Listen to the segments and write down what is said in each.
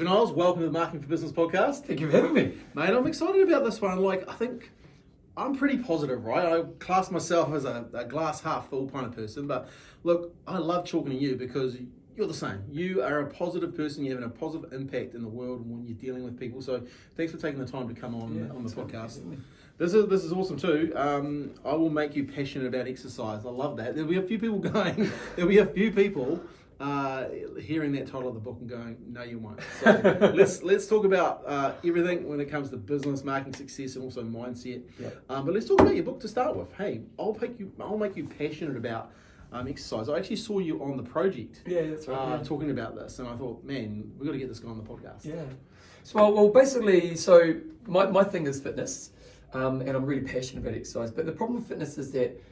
Bevan Eyles, welcome to the Marketing for Business podcast. Thank you for having me. Mate, I'm excited about this one. I think I'm pretty positive, right? I class myself as a glass half full kind of person, but look, I love talking to you because you're the same. You are a positive person. You're having a positive impact in the world when you're dealing with people. So thanks for taking the time to come on the podcast. This is awesome too. I will make you passionate about exercise. I love that. There'll be a few people hearing that title of the book and going, no, you won't. So let's talk about everything when it comes to business, marketing success, and also mindset. Yep. But let's talk about your book to start with. Hey, I'll make you passionate about exercise. I actually saw you on the project. Yeah, that's right. Talking about this, and I thought, man, we've got to get this guy on the podcast. Yeah. So basically, my thing is fitness, and I'm really passionate about exercise. But the problem with fitness is that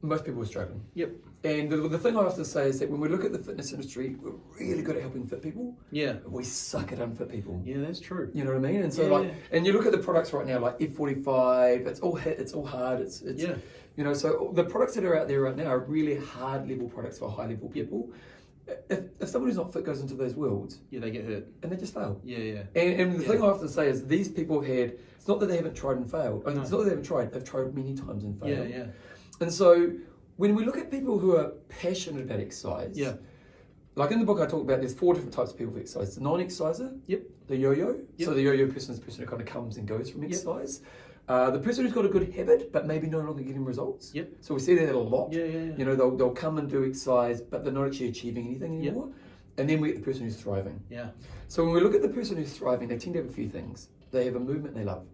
most people are struggling. Yep. And the thing I often say is that when we look at the fitness industry, we're really good at helping fit people. Yeah. But we suck at unfit people. Yeah, that's true. You know what I mean? And so and you look at the products right now, like F45, it's all hit, it's all hard, it's you know, so the products that are out there right now are really hard level products for high level people. If someone who's not fit goes into those worlds, they get hurt. And they just fail. Yeah. And the thing I often say is these people have had, it's not that they haven't tried and failed. No. It's not that they haven't tried, they've tried many times and failed. Yeah. And so when we look at people who are passionate about exercise, like in the book I talk about, there's 4 different types of people with exercise. The non-exerciser, the yo-yo. So the yo-yo person is the person who kind of comes and goes from exercise. The person who's got a good habit, but maybe no longer getting results. So we see that a lot. You know, they'll come and do exercise, but they're not actually achieving anything anymore. And then we get the person who's thriving. So when we look at the person who's thriving, they tend to have a few things. They have a movement they love.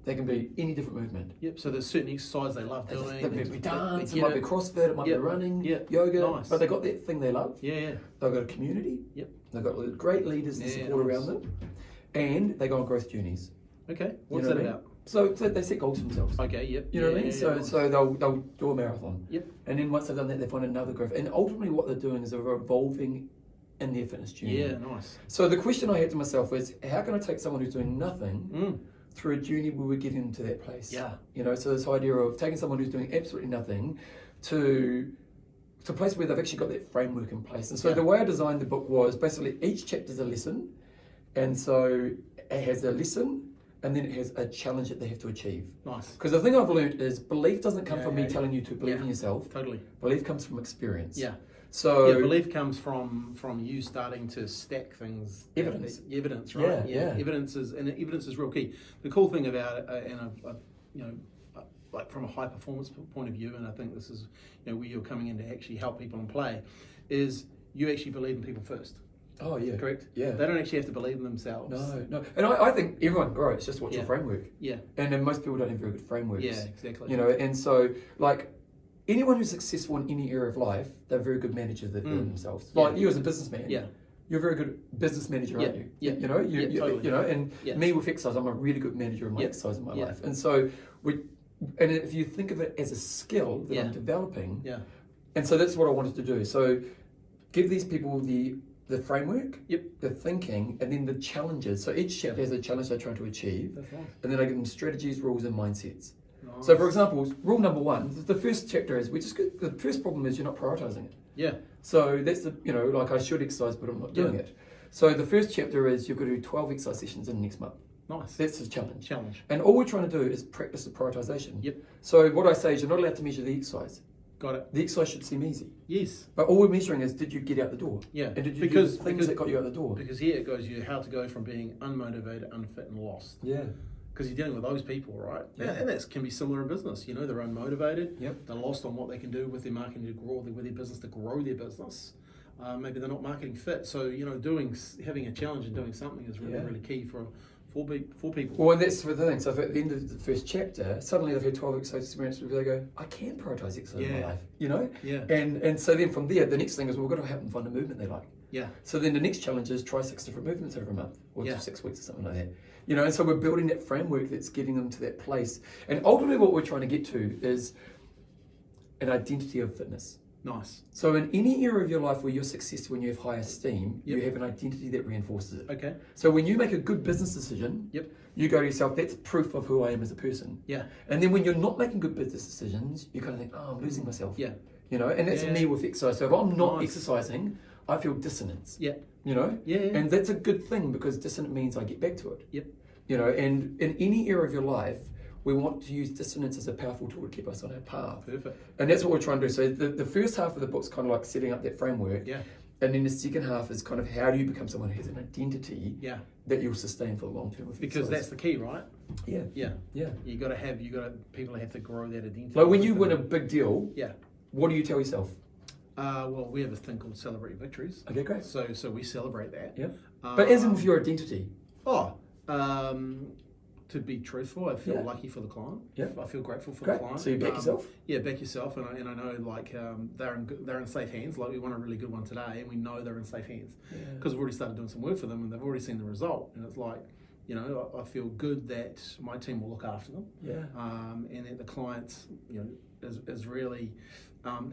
They can be any different movement. So there's certain exercise they love doing. It might be dance, it might be CrossFit, it might be running, yoga. Nice. But they got that thing they love. They've got a community. They've got great leaders and support around them. And they go on growth journeys. Okay. What's that about? So they set goals for themselves. Okay, You know what I mean? So they'll do a marathon. And then once they've done that, they find another growth. And ultimately what they're doing is they're evolving in their fitness journey. Yeah, nice. So the question I had to myself was, how can I take someone who's doing nothing through a journey where we get into that place? You know, so this idea of taking someone who's doing absolutely nothing to a place where they've actually got that framework in place. And so the way I designed the book was basically each chapter is a lesson. And so it has a lesson, and then it has a challenge that they have to achieve. Nice. Because the thing I've learned is belief doesn't come from me telling you to believe in yourself. Totally. Belief comes from experience. So belief comes from you starting to stack things. Evidence. Evidence, right? Evidence is real key. The cool thing about it, and like from a high performance point of view, and I think this is where you're coming in to actually help people and play, is you actually believe in people first. Oh yeah. Correct? Yeah. They don't actually have to believe in themselves. No. And I think everyone grows, just what's your framework. Yeah. And then most people don't have very good frameworks. Yeah, exactly. You know, and so like anyone who's successful in any area of life, they're very good managers that build themselves. Like you as a businessman. You're a very good business manager, aren't you? You know, totally. You know, and me with exercise, I'm a really good manager of my exercise in my life. And so and if you think of it as a skill that I'm developing, and so that's what I wanted to do. So give these people the framework, the thinking, and then the challenges. So each chapter has a challenge they're trying to achieve. That's right. And then I give them strategies, rules, and mindsets. Nice. So for example, rule number 1, the first chapter is the first problem is you're not prioritizing it. So that's like I should exercise, but I'm not doing it. So the first chapter is you've got to do 12 exercise sessions in the next month. Nice. That's the challenge. And all we're trying to do is practice the prioritization. So what I say is you're not allowed to measure the exercise. Got it. The exercise should seem easy. Yes. But all we're measuring is, did you get out the door? And did you do the things that got you out the door? Because here it goes, how to go from being unmotivated, unfit, and lost. Because you're dealing with those people, right? And that can be similar in business. They're unmotivated. They're lost on what they can do with their marketing to grow with their business, to grow their business. Maybe they're not marketing fit. So, having a challenge and doing something is really, really key for people. Well, and that's the thing. So if at the end of the first chapter, suddenly they've had 12 exercise experiences where they go, I can prioritize exercise in my life, And so then from there, the next thing is we've got to help them find a movement they like. So then the next challenge is try 6 different movements over a month, or 6 weeks or something like that. And so we're building that framework that's getting them to that place. And ultimately what we're trying to get to is an identity of fitness. Nice. So in any area of your life where you're successful and you have high esteem, you have an identity that reinforces it. Okay. So when you make a good business decision, you go to yourself, that's proof of who I am as a person. And then when you're not making good business decisions, you kind of think, oh, I'm losing myself. And that's me with exercise. So if I'm not exercising, I feel dissonance. Yeah. You know? Yeah. And that's a good thing because dissonant means I get back to it. Yep. You know, and in any area of your life, we want to use dissonance as a powerful tool to keep us on our path. Perfect. And that's what we're trying to do. So the first half of the book's kind of like setting up that framework. Yeah. And then the second half is kind of how do you become someone who has an identity that you'll sustain for the long term. Because that's the key, right? Yeah. Yeah. Yeah. People have to grow that identity. Like when you win a big deal, yeah. What do you tell yourself? Well, we have a thing called celebrate victories. Okay, great. So we celebrate that. Yeah. But as in with your identity. To be truthful, I feel lucky for the client. Yeah. I feel grateful for the client. So you back yourself? Yeah, back yourself, and I know like they're in safe hands. Like we won a really good one today, and we know they're in safe hands because we've already started doing some work for them, and they've already seen the result. And it's like, you know, I feel good that my team will look after them. Yeah. And that the client, you know, is really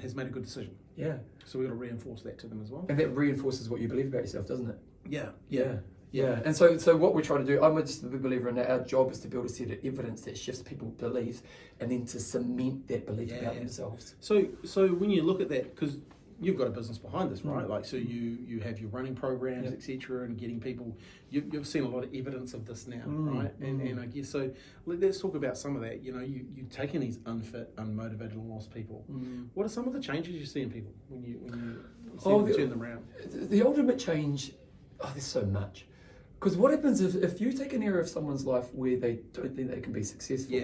has made a good decision. Yeah. So we've got to reinforce that to them as well. And that reinforces what you believe about yourself, doesn't it? Yeah. Yeah. Yeah, and so what we're trying to do, I'm just a big believer in that our job is to build a set of evidence that shifts people's beliefs and then to cement that belief about themselves. So when you look at that, because you've got a business behind this, right? Like, so you have your running programs, etc., and getting people, you've seen a lot of evidence of this now, right? And I guess, so let's talk about some of that. You know, you're taking these unfit, unmotivated, and lost people. What are some of the changes you see in people when you see them turn them around? The ultimate change, there's so much. Because what happens if you take an area of someone's life where they don't think they can be successful,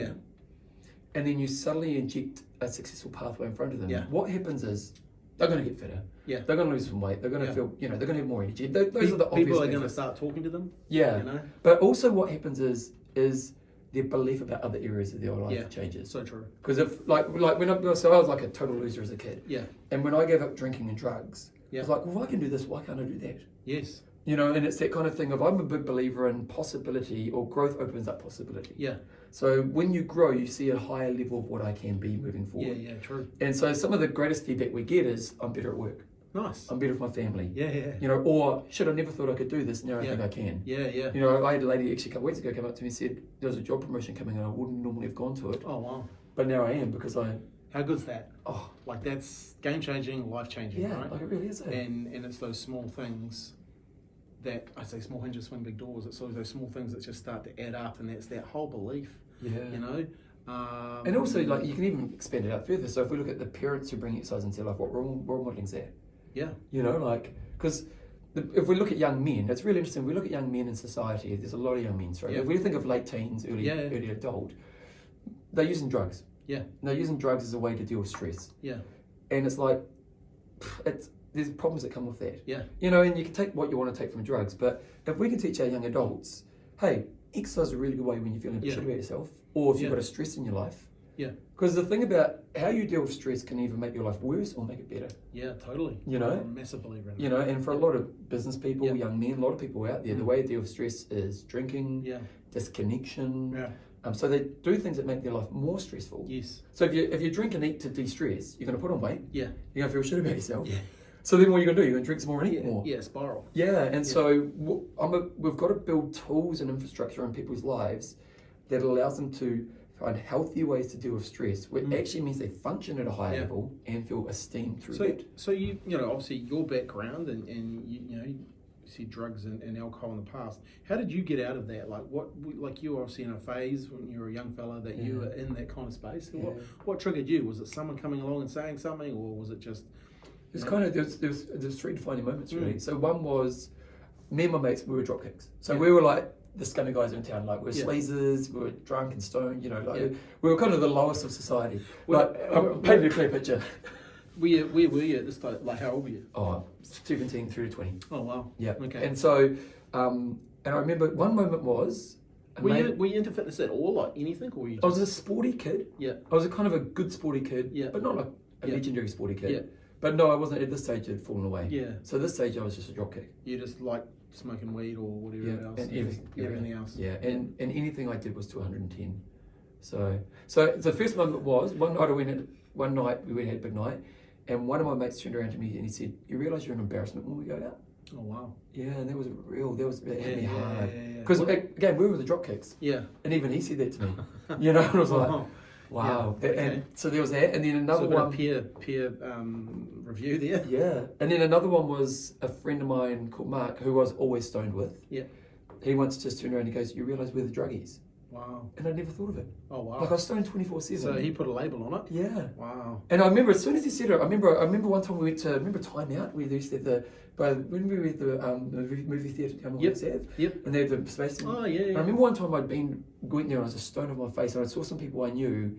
and then you suddenly inject a successful pathway in front of them, what happens is they're going to get fitter. Yeah. They're going to lose some weight. They're going to feel, you know, they're going to have more energy. Those are the obvious people are going to start talking to them. Yeah. You know? But also what happens is their belief about other areas of their life changes. So true. Because if like when I was like a total loser as a kid. Yeah. And when I gave up drinking and drugs, I was like, well, if I can do this, why can't I do that? Yes. You know, and it's that kind of thing of I'm a big believer in possibility, or growth opens up possibility. Yeah. So when you grow, you see a higher level of what I can be moving forward. Yeah, true. And so some of the greatest feedback we get is I'm better at work. Nice. I'm better with my family. Yeah. You know, or shit, I never thought I could do this. Now I think I can. Yeah. You know, I had a lady actually a couple weeks ago come up to me and said there was a job promotion coming and I wouldn't normally have gone to it. Oh wow. But now I am because How good's that? Oh, like that's game changing, life changing, right? Like it really is. And it's those small things that I say small hinges swing big doors. It's those small things that just start to add up, and that's that whole belief. Yeah. You know. And also, like you can even expand it out further. So if we look at the parents who bring exercise into their life, what role modeling's there? Yeah. You know, like because if we look at young men, it's really interesting. We look at young men in society. There's a lot of young men, right? Yeah. If we think of late teens, early adult, they're using drugs. Yeah. And they're using drugs as a way to deal with stress. Yeah. And it's like, there's problems that come with that. Yeah. You know, and you can take what you want to take from drugs, but if we can teach our young adults, hey, exercise is a really good way when you're feeling a bit shit about yourself, or if you've got a stress in your life. Yeah. Because the thing about how you deal with stress can either make your life worse or make it better. Yeah, totally. You know? I'm a massive believer in that. You know, and for a lot of business people, young men, a lot of people out there, the way to deal with stress is drinking, disconnection. Yeah. So they do things that make their life more stressful. Yes. So if you drink and eat to de-stress, you're going to put on weight. Yeah. You're going to feel shit about yourself. Yeah. So then what are you going to do? You're going to drink some more and eat more. Yeah, spiral. Yeah, and so we've got to build tools and infrastructure in people's lives that allows them to find healthy ways to deal with stress, which actually means they function at a higher level and feel esteemed through it. So you know, obviously your background and you know, you see drugs and alcohol in the past. How did you get out of that? Like you were obviously in a phase when you were a young fella that you were in that kind of space. Yeah. What triggered you? Was it someone coming along and saying something, or was it just... It's kind of, there's three defining moments really. So one was, me and my mates, we were dropkicks. So we were like the scummy guys in town, like we were sleazers, we were drunk and stoned, you know, like we were kind of the lowest of society. But painted a clear picture. Where were you at this time? Like how old were you? Oh, 17 through to 20. Oh wow. Yeah. Okay. And so, and I remember one moment was... Were you into fitness at all, like anything? Or were you just... I was a sporty kid. Yeah. I was a kind of a good sporty kid, but not like a legendary sporty kid. Yeah. But no, I wasn't. At this stage, it had fallen away. Yeah. So at this stage, I was just a dropkick. You just like smoking weed or whatever else? And everything else. Yeah, and anything I did was to 110. So the first moment was, one night we had a big night, and one of my mates turned around to me and he said, "You realise you're an embarrassment when we go out?" Oh wow. Yeah, and that hit me hard. Because again, we were the dropkicks. Yeah. And even he said that to me. You know, and I was like, Wow. Yeah, okay. And so there was that, and then another so a bit one. of peer review there. Yeah, and then another one was a friend of mine called Mark, who I was always stoned with. Yeah. He once just turned around and he goes, "You realise we're the druggies?" Wow. And I never thought of it. Oh wow. Like I was stoned 24/7. So he put a label on it. Yeah. Wow. And I remember as soon as he said it, I remember one time we went to Time Out, where they used to have when we were at the movie theatre down on Yep. Yep. And they had the space. Oh yeah. And I remember one time went there and I was just stoned off my face, and I saw some people I knew,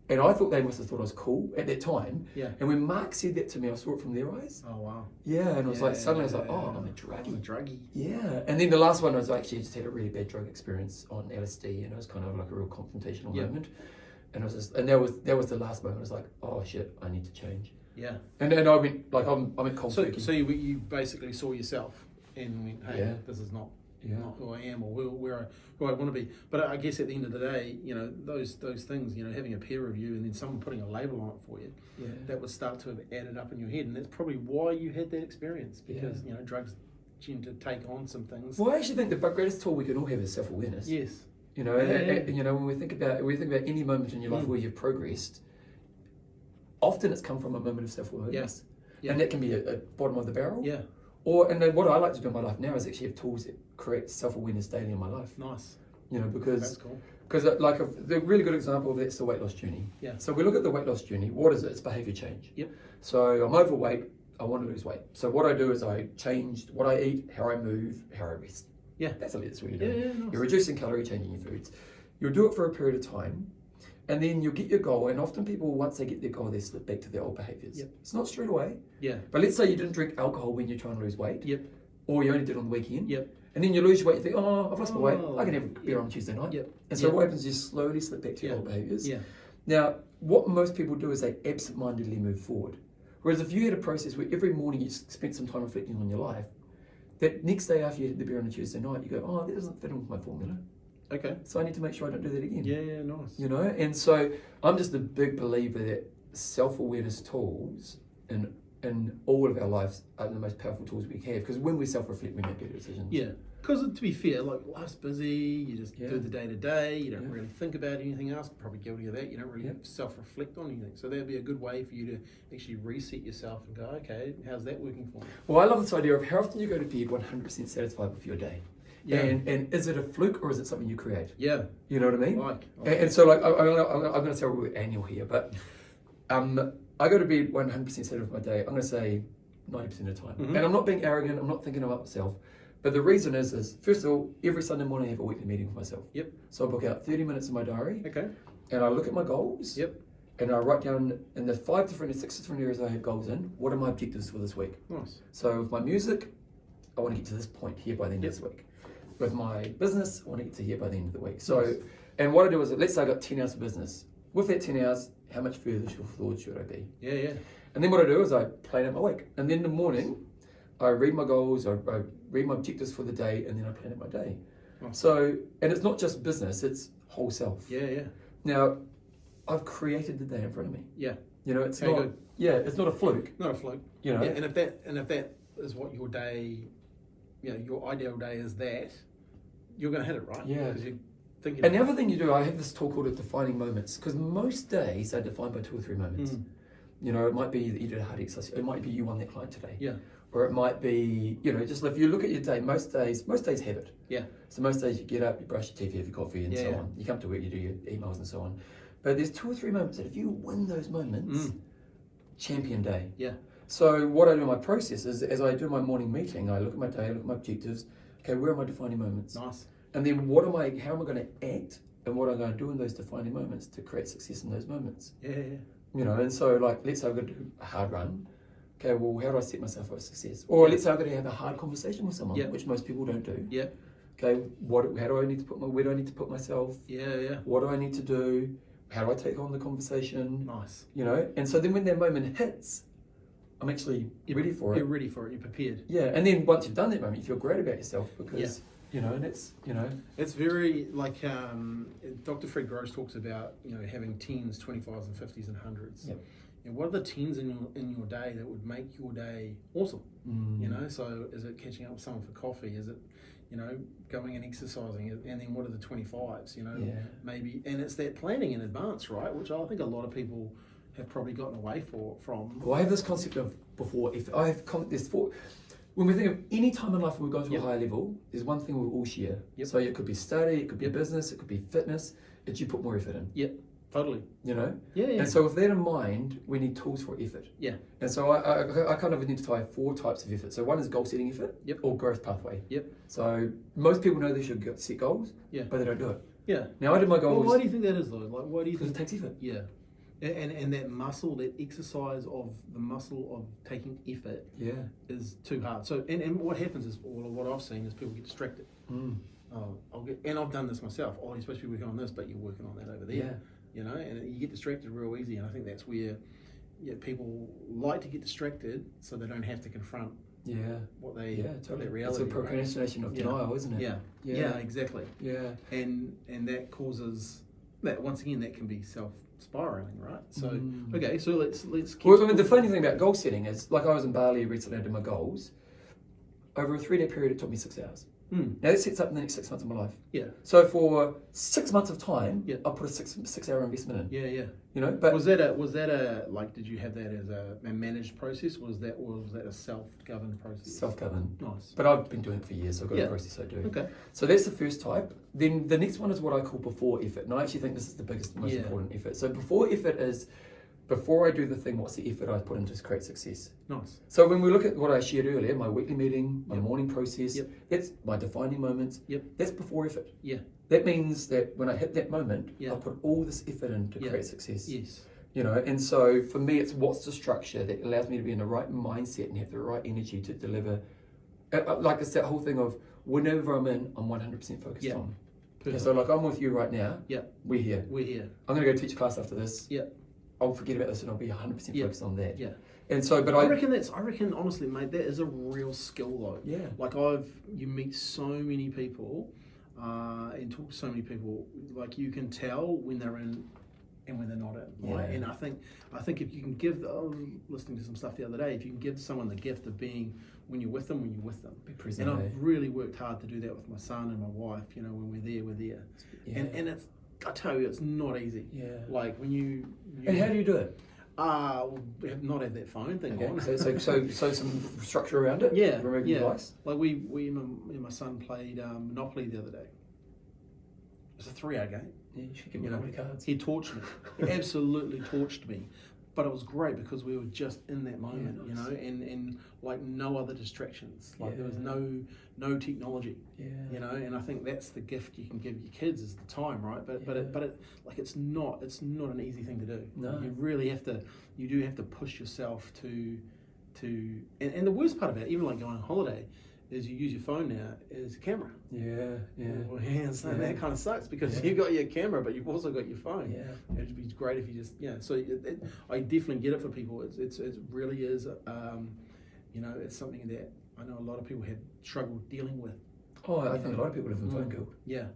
and I thought they must have thought I was cool at that time. Yeah. And when Mark said that to me, I saw it from their eyes. Oh wow. Yeah, and it was like suddenly I was like, oh, I'm a druggie. I'm a druggie. Yeah, and then the last one was actually just had a really bad drug experience on LSD, and it was kind of like a real confrontational moment. And I was just, and that was the last moment. I was like, oh shit, I need to change. Yeah. And then I went like I'm at cold turkey. So you basically saw yourself and went, hey, this is not who I am or who I want to be. But I guess at the end of the day, you know, those things, you know, having a peer review and then someone putting a label on it for you, that would start to have added up in your head, and that's probably why you had that experience, because you know drugs tend to take on some things. Well, I actually think the greatest tool we can all have is self-awareness. Yes. You know, and you know, when we think about any moment in your life where you've progressed, often it's come from a moment of self-awareness. Yeah. And that can be at bottom of the barrel. Yeah. And then what I like to do in my life now is actually have tools that create self-awareness daily in my life. Nice. You know, because that's cool. Because the really good example of that's the weight loss journey. Yeah. So we look at the weight loss journey. What is it? It's behaviour change. Yep. So I'm overweight. I want to lose weight. So what I do is I changed what I eat, how I move, how I rest. Yeah. That's what you're doing. Yeah, nice. You're reducing calorie, changing your foods. You'll do it for a period of time, and then you'll get your goal. And often people, once they get their goal, they slip back to their old behaviours. Yep. It's not straight away. Yeah. But let's say you didn't drink alcohol when you're trying to lose weight. Yep. Or you only did it on the weekend. Yep. And then you lose your weight, you think, oh, I've lost my weight. I can have a beer on Tuesday night. Yep. And so what happens is you slowly slip back to your old behaviours. Yeah. Now, what most people do is they absent-mindedly move forward. Whereas if you had a process where every morning you spent some time reflecting on your life, that next day after you had the beer on a Tuesday night, you go, oh, that doesn't fit in with my formula. Okay. So I need to make sure I don't do that again. Yeah, nice. You know, and so I'm just a big believer that self-awareness tools in all of our lives are the most powerful tools we have, because when we self-reflect, we make better decisions. Yeah, because to be fair, like life's busy, you just do the day-to-day, you don't really think about anything else, probably guilty of that, you don't really self-reflect on anything. So that'd be a good way for you to actually reset yourself and go, okay, how's that working for me? Well, I love this idea of how often you go to bed 100% satisfied with your day. Yeah. And is it a fluke or is it something you create? Yeah. You know what I mean? And so like, I'm going to say we're annual here, but I go to bed 100% satisfied with my day. I'm going to say 90% of the time. Mm-hmm. And I'm not being arrogant. I'm not thinking about myself. But the reason is first of all, every Sunday morning I have a weekly meeting with myself. Yep. So I book out 30 minutes in my diary. Okay. And I look at my goals. Yep. And I write down in the 6 different areas I have goals in, what are my objectives for this week? Nice. So with my music, I want to get to this point here by the end of this week. With my business, I want to get to here by the end of the week. So, and what I do is, let's say I got 10 hours of business. With that 10 hours, how much further forward should I be? Yeah. And then what I do is I plan out my week. And then in the morning, I read my goals, I read my objectives for the day, and then I plan out my day. Nice. So, and it's not just business, it's whole self. Yeah. Now, I've created the day in front of me. Yeah. You know, it's not. Yeah, it's not a fluke. Not a fluke. You know. Yeah, and if that is what your day, you know, your ideal day is that, you're going to hit it, right? Yeah. Because you're thinking. And the other thing you do, I have this tool called defining moments, because most days are defined by 2 or 3 moments. Mm. You know, it might be that you did a hard exercise. It might be you won that client today. Yeah. Or it might be, you know, just if you look at your day, most days have it. Yeah. So most days you get up, you brush your teeth, you have your coffee and so on. You come to work, you do your emails and so on. But there's 2 or 3 moments that if you win those moments, champion day. Yeah. So what I do in my process is, as I do my morning meeting, I look at my day, I look at my objectives. Okay, where are my defining moments? Nice. And then how am I going to act and what I'm going to do in those defining moments to create success in those moments? Yeah. You know, and so like, let's say I'm going to do a hard run. Okay, well, how do I set myself up for success? Or let's say I'm going to have a hard conversation with someone, which most people don't do. Yeah. Okay, where do I need to put myself? Yeah. What do I need to do? How do I take on the conversation? Nice. You know, and so then when that moment hits, I'm actually ready for it. You're ready for it. You're prepared. Yeah, and then once you've done that moment, you feel great about yourself because you know, and it's it's very like Dr. Fred Gross talks about, you know, having 10s, 25s, and 50s and 100s. Yep. And what are the 10s in your day that would make your day awesome? You know, so is it catching up with someone for coffee? Is it, going and exercising, and then what are the 25s, maybe, and it's that planning in advance, right? Which I think a lot of people have probably gotten away from. Well, I have this concept of before, when we think of any time in life when we go to a higher level, there's one thing we all share. So it could be study, it could be business, it could be fitness, it's you put more effort in. Yep. Totally. Yeah. And so with that in mind, we need tools for effort. Yeah. And so I kind of identify 4 types of effort. So one is goal setting effort or growth pathway. Yep. So most people know they should set goals, but they don't do it. Yeah. Now I did my goals. Well, why do you think that is though? Like, why do you think it takes effort? Yeah. And that muscle, that exercise of the muscle of taking effort is too hard. So and what happens is, what I've seen is people get distracted. And I've done this myself. Oh, you're supposed to be working on this, but you're working on that over there. And you get distracted real easy, and I think that's where people like to get distracted so they don't have to confront what they totally. Reality. It's a procrastination of denial, isn't it? Yeah, exactly. Yeah. And that causes that, once again, that can be self-spiraling, right? So okay, so let's keep well, I mean, the funny thing about goal setting is, like, I was in Bali recently, I did my goals. Over a 3-day period, it took me 6 hours. Now that sets up the next 6 months of my life. Yeah. So for 6 months of time, I put a 6 hour investment in. Yeah. But was that a like? Did you have that as a managed process? Or was that a self-governed process? Self-governed. Nice. But I've been doing it for years, so I've got a process I do. Okay. So that's the first type. Then the next one is what I call before effort, and I actually think this is the biggest, most important effort. So before effort is, before I do the thing, what's the effort I put into to create success? Nice. So when we look at what I shared earlier, my weekly meeting, my morning process, that's my defining moments. That's before effort. Yeah. That means that when I hit that moment, I put all this effort in to create success. Yes. And so for me, it's what's the structure that allows me to be in the right mindset and have the right energy to deliver. Like, it's that whole thing of whenever I'm in, I'm 100% focused on. Perfect. So like, I'm with you right now. Yeah. We're here. I'm going to go teach a class after this. Yeah. I'll forget about this and I'll be 100% focused on that. Yeah. And so, but I reckon honestly, mate, that is a real skill though. Yeah. Like you meet so many people, and talk to so many people, like you can tell when they're in and when they're not in. Right? And I think if you can give, listening to some stuff the other day, if you can give someone the gift of being when you're with them, Be present. And I've really worked hard to do that with my son and my wife. When we're there. Yeah. And it's, I tell you, it's not easy. Yeah. Like when you and how do you do it? Not have that phone thing on. So some structure around it. Yeah. Remove the device. Like me and my son played Monopoly the other day. It was a 3-hour game. Yeah, you should give me Monopoly cards. He torched me. He absolutely torched me. But it was great because we were just in that moment, and like no other distractions. Like there was no technology, and I think that's the gift you can give your kids is the time, right? But it's not an easy thing to do. No. You do have to push yourself to and the worst part of it, even like going on holiday, is you use your phone now as a camera. So that kind of sucks because you've got your camera, but you've also got your phone. It'd be great if you just So I definitely get it for people. It really is. It's something that I know a lot of people have struggled dealing with. Oh, I think a lot of people live in phone guilt. Yeah.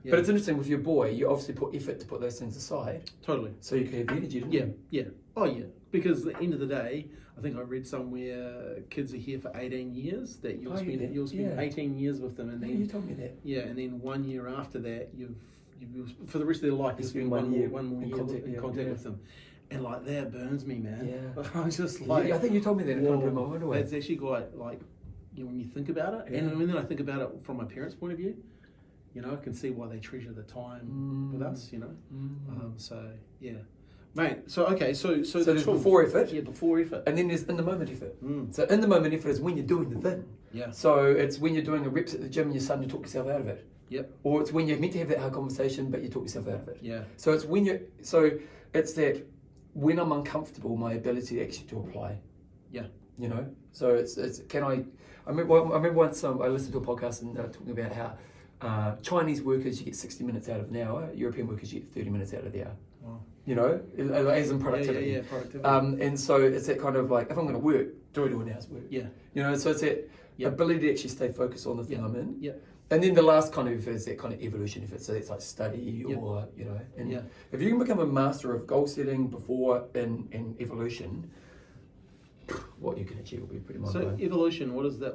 But it's interesting with your boy. You obviously put effort to put those things aside. Totally. So you can have the energy, didn't you? Yeah. Oh yeah. Because at the end of the day, I think I read somewhere kids are here for 18 years. That you'll spend 18 years with them, and then you told me that. Yeah, and then 1 year after that, you've for the rest of their life you spend one more year in contact with them, and like that burns me, man. Yeah. I was just like, I think you told me that. It kind of blew my mind away. That's actually quite like when you think about it, and then I think about it from my parents' point of view. I can see why they treasure the time with us. So yeah. Mate, so there's before effort. Yeah, before effort. And then there's in the moment effort. So in the moment effort is when you're doing the thing. Yeah. So it's when you're doing a reps at the gym and you're starting to talk yourself out of it. Yep. Or it's when you're meant to have that hard conversation but you talk yourself out of it. Yeah. So it's it's that when I'm uncomfortable, my ability actually to apply. Yeah. So I remember once I listened to a podcast and talking about how Chinese workers you get 60 minutes out of an hour, European workers you get 30 minutes out of the hour. Wow. As in productivity. Yeah, productivity. And so it's that kind of like, if I'm going to work, do I do an hour's work? Yeah. So it's that ability to actually stay focused on the thing I'm in. Yeah. And then the last kind of is that kind of evolution effort. So it's like study or, if you can become a master of goal setting before and evolution, what you can achieve will be pretty So mind-blowing. evolution, what is that?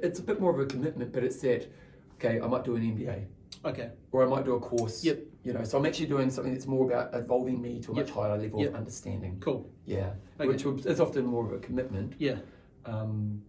It's a bit more of a commitment, but it's that, okay, I might do an MBA. Okay. Or I might do a course. Yep. You know, so I'm actually doing something that's more about evolving me to a much higher level of understanding. Cool. Yeah. Okay. Which is often more of a commitment. Yeah. And,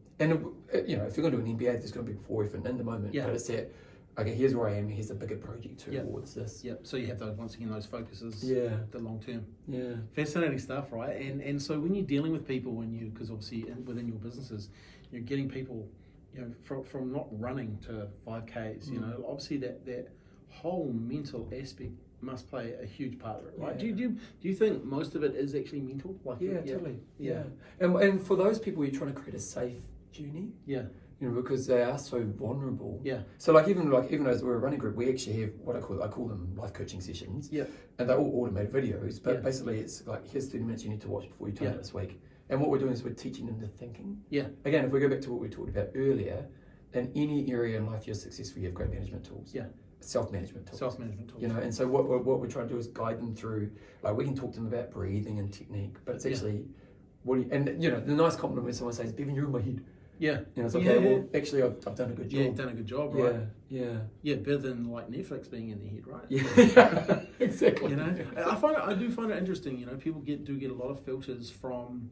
you know, if you're going to do an MBA, there's going to be before effort in the moment. Yeah. But it's that, okay, here's where I am, here's a bigger project towards this. Yep. So you have those, once again, those focuses. Yeah. The long term. Yeah. Fascinating stuff, right? And so when you're dealing with people, because obviously within your businesses, you're getting people, you know, from not running to 5Ks, you know, obviously that whole mental aspect must play a huge part of it, right? Yeah. Do you think most of it is actually mental? Totally. Yeah. And for those people, you're trying to create a safe journey. Yeah. You know, because they are so vulnerable. Yeah. So even as we're a running group, we actually have what I call them life coaching sessions. Yeah. And they're all automated videos, but basically it's like, here's 30 minutes you need to watch before you turn it this week. And what we're doing is we're teaching them the thinking. Yeah. Again, if we go back to what we talked about earlier, in any area in life you're successful, you have great management tools. Yeah. Self-management tools. You know, and so what we're trying to do is guide them through, like we can talk to them about breathing and technique, but it's actually, and you know, the nice compliment when someone says, Bevan, you're in my head. Yeah. You know, it's okay, well, actually I've done a good job. Yeah, you've done a good job, right? Yeah. Yeah, better than like Netflix being in the head, right? Yeah, exactly. You know, I do find it interesting, you know, people do get a lot of filters from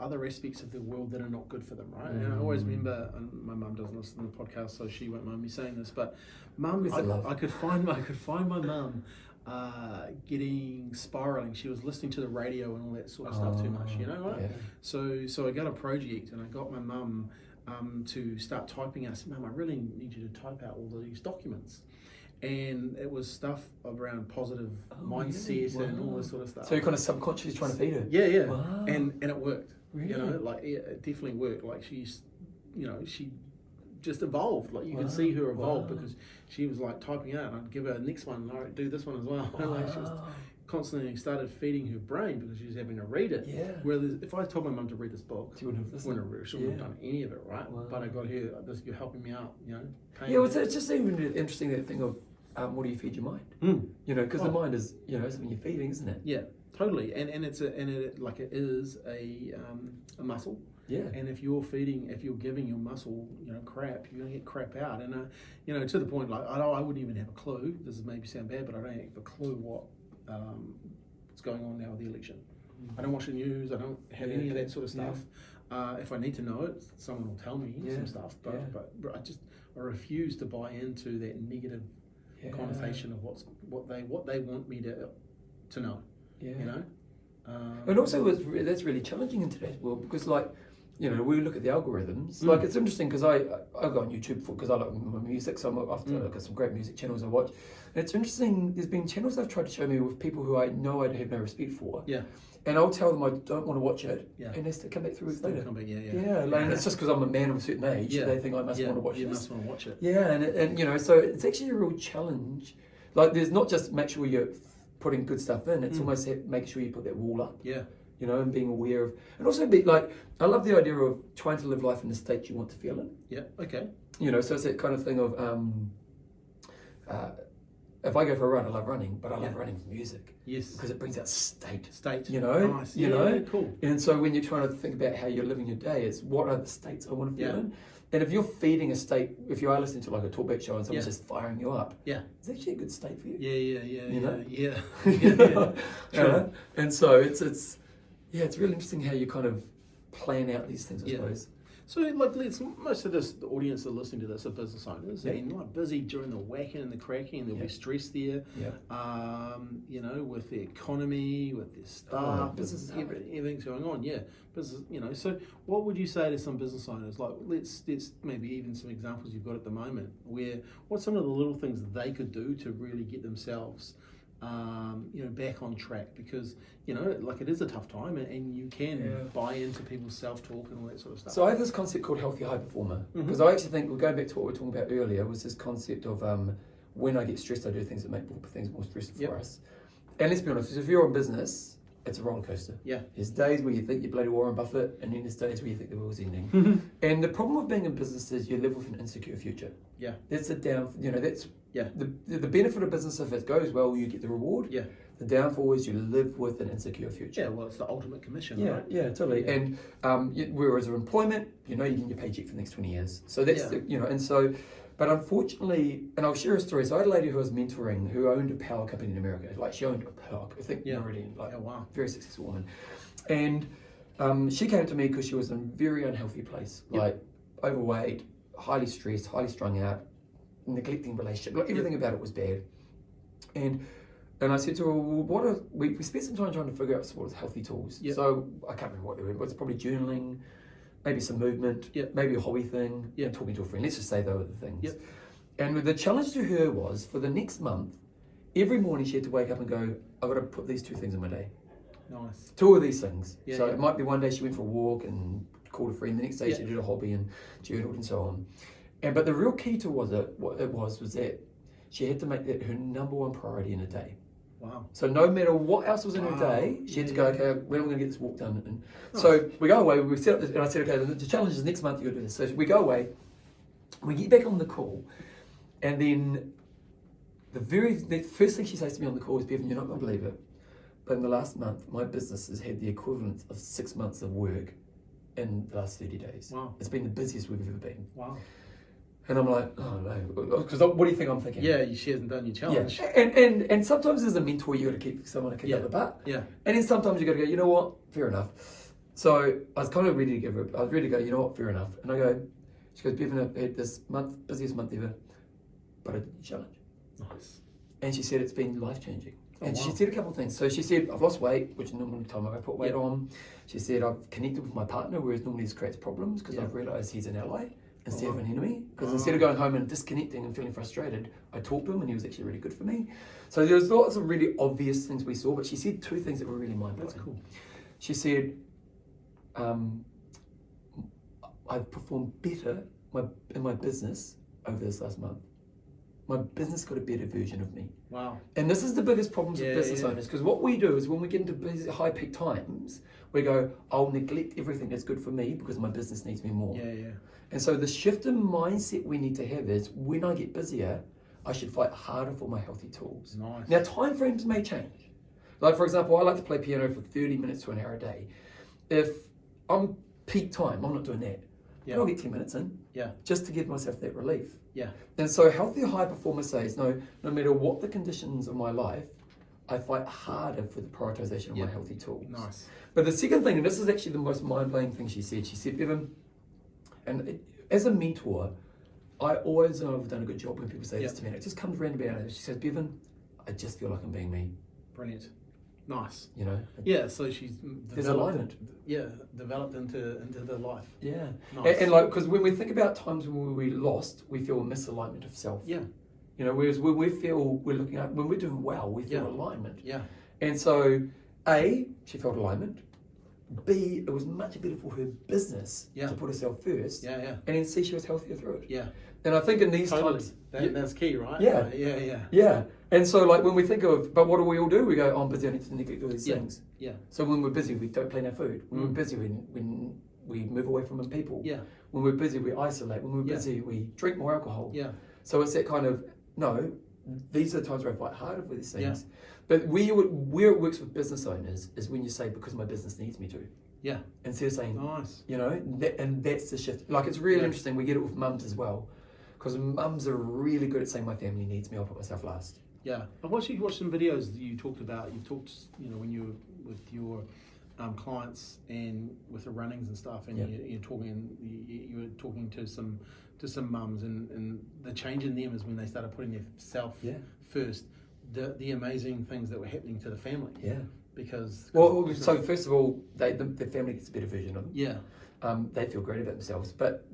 other aspects of the world that are not good for them, right? And I always remember, and my mum doesn't listen to the podcast, so she won't mind me saying this, but mum, I could find my mum getting spiraling. She was listening to the radio and all that sort of stuff too much, you know, right? Yeah. So I got a project and I got my mum to start typing out. I said, Mum, I really need you to type out all these documents. And it was stuff around positive mindset and all this sort of stuff. So you're kind of subconsciously trying to feed her. Yeah. Wow. And it worked. Really? You know, like it definitely worked. Like she just evolved. Like you could see her evolve because she was like typing out, and I'd give her a next one, and I'd do this one as well. Like she was constantly started feeding her brain because she was having to read it. Yeah. Whereas if I told my mum to read this book, she wouldn't have done any of it, right? Wow. But I got her, you're helping me out, you know. Yeah, well, it's just even interesting, that thing of what do you feed your mind? You know, because the mind is, you know, something you're feeding, isn't it? Yeah, totally. And it is a muscle. Yeah. And if you're giving your muscle, you know, crap, you're gonna get crap out. And you know, to the point, like I wouldn't even have a clue. This is maybe sound bad, but I don't have a clue what's going on now with the election. I don't watch the news. I don't have any of that sort of stuff. If I need to know it, someone will tell me some stuff. But I refuse to buy into that negative connotation of what they want me to know. Yeah. You know. And also, that's really challenging in today's world because, like, you know, we look at the algorithms. Like, it's interesting because I go on YouTube because I like my music, so I'm often look at some great music channels I watch. And it's interesting. There's been channels they've tried to show me with people who I know I have no respect for. Yeah. And I'll tell them I don't want to watch it, and they still come back 3 weeks later. Like, it's just because I'm a man of a certain age. They think I must want to watch this. You must want to watch it. Yeah, and you know, so it's actually a real challenge. Like, there's not just make sure you're putting good stuff in. It's almost make sure you put that wall up. Yeah. You know, and being aware of, and also be like, I love the idea of trying to live life in the state you want to feel in. Yeah. Okay. You know, so it's that kind of thing of, if I go for a run, I love running, but I love running with music. Yes. Because it brings out state. You know? Nice. You know? Cool. And so when you're trying to think about how you're living your day, it's what are the states I want to feel in? And if you're feeding a state, if you are listening to like a talkback show and someone's just firing you up, it's actually a good state for you. Yeah. And so it's really interesting how you kind of plan out these things, I suppose. So, like, most of the audience that are listening to this are business owners, and like busy during the whacking and the cracking, and there'll be stress there. You know, with the economy, with their staff, everything's going on. Yeah, business. You know, so what would you say to some business owners? Like, let's maybe even some examples you've got at the moment. What's some of the little things that they could do to really get themselves you know, back on track, because you know, like, it is a tough time, and you can buy into people's self-talk and all that sort of stuff. So I have this concept called healthy high performer, because I actually think, we're going back to what we were talking about earlier, was this concept of when I get stressed, I do things that make things more stressful for us. And let's be honest, if you're in business, it's a roller coaster. Yeah. There's days where you think you're bloody Warren Buffett, and then there's days where you think the world's ending. And the problem with being in business is you live with an insecure future. Yeah. That's Yeah. The benefit of business, if it goes well, you get the reward. Yeah. The downfall is you live with an insecure future. Yeah, well, it's the ultimate commission, Yeah, right? yeah, totally. Yeah. And whereas with employment, you know, you get your paycheck for the next 20 years. So that's, and so, but unfortunately, and I'll share a story. So I had a lady who I was mentoring who owned a power company in America. Like she owned a power, I think, Meridian, like very successful woman. And she came to me because she was in a very unhealthy place, like overweight, highly stressed, highly strung out, neglecting relationship. Like everything about it was bad. And I said to her, well, we spent some time trying to figure out what are healthy tools. Yep. So I can't remember what they were, but it's probably journaling, maybe some movement, maybe a hobby thing, and talking to a friend. Let's just say those are the things. Yep. And the challenge to her was, for the next month, every morning she had to wake up and go, I've got to put these 2 things in my day. Nice. 2 of these things. Yeah, so it might be one day she went for a walk and called a friend, the next day she did a hobby and journaled and so on. But the real key to was that she had to make that her number 1 priority in a day. Wow. So no matter what else was in her day, she had to go, okay, when am I going to get this walk done? And so we go away, we set up this, and I said, okay, the challenge is next month you've got to do this. So we go away, we get back on the call, and then the first thing she says to me on the call is, Bevan, you're not going to believe it, but in the last month, my business has had the equivalent of 6 months of work in the last 30 days. Wow. It's been the busiest we've ever been. Wow. And I'm like, oh no, because what do you think I'm thinking? Yeah, she hasn't done your challenge. Yeah. And sometimes as a mentor, you got to keep someone to kick up the butt. Yeah. And then sometimes you got to go, you know what, fair enough. So I was kind of ready to give her, I was ready to go, you know what, fair enough. And I go, she goes, Bevan, I've had this month, busiest month ever, but I did the challenge. Nice. And she said it's been life-changing. And she said a couple of things. So she said, I've lost weight, which normally time I put weight on. She said, I've connected with my partner, whereas normally this creates problems because I've realised he's an ally instead of an enemy. Because instead of going home and disconnecting and feeling frustrated, I talked to him and he was actually really good for me. So there's lots of really obvious things we saw, but she said 2 things that were really mind-blowing. That's cool. She said, I've performed better in my business over this last month. My business got a better version of me. Wow. And this is the biggest problems with business owners, because what we do is when we get into busy, high peak times, we go, I'll neglect everything that's good for me because my business needs me more. Yeah, yeah. And so the shift in mindset we need to have is, when I get busier, I should fight harder for my healthy tools. Nice. Now, time frames may change. Like, for example, I like to play piano for 30 minutes to an hour a day. If I'm peak time, I'm not doing that. Yeah. I'll get 10 minutes in, just to give myself that relief. Yeah. And so healthy high performer says, no matter what the conditions of my life, I fight harder for the prioritization of my healthy tools. Nice. But the second thing, and this is actually the most mind-blowing thing she said, Bevan, and as a mentor, I always know I've done a good job when people say this to me. And it just comes round about it. She says, Bevan, I just feel like I'm being me. Brilliant. Nice. You know? Yeah, so she's there's alignment. Developed into the life. Yeah. Nice. And like, because when we think about times when we lost, we feel a misalignment of self. Yeah. You know, whereas when we feel we're looking at, when we're doing well, we feel alignment. Yeah. And so, A, she felt alignment. B, it was much better for her business to put herself first. Yeah, yeah. And then C, she was healthier through it. Yeah. And I think in these times... That's key, right? Yeah. Yeah. And so, like, when we think of, but what do we all do? We go, oh, I'm busy, I need to neglect all these things. Yeah. So when we're busy, we don't plan our food. When we're busy, we move away from people. Yeah. When we're busy, we isolate. When we're busy, we drink more alcohol. Yeah. So it's that kind of, no, these are the times where I fight harder for these things. Yeah. But where it works with business owners is when you say, because my business needs me to. Yeah. Instead of saying, nice. You know, and that's the shift. Like, it's really interesting. We get it with mums as well. Because mums are really good at saying, my family needs me, I'll put myself last. Yeah. I've watched some videos that you talked about. You talked, you know, when you were with your clients and with the runnings and stuff, and you were talking to some mums, and the change in them is when they started putting their self first. The amazing things that were happening to the family. Yeah. Because so first of all, the family gets a better version of them. Yeah. They feel great about themselves, but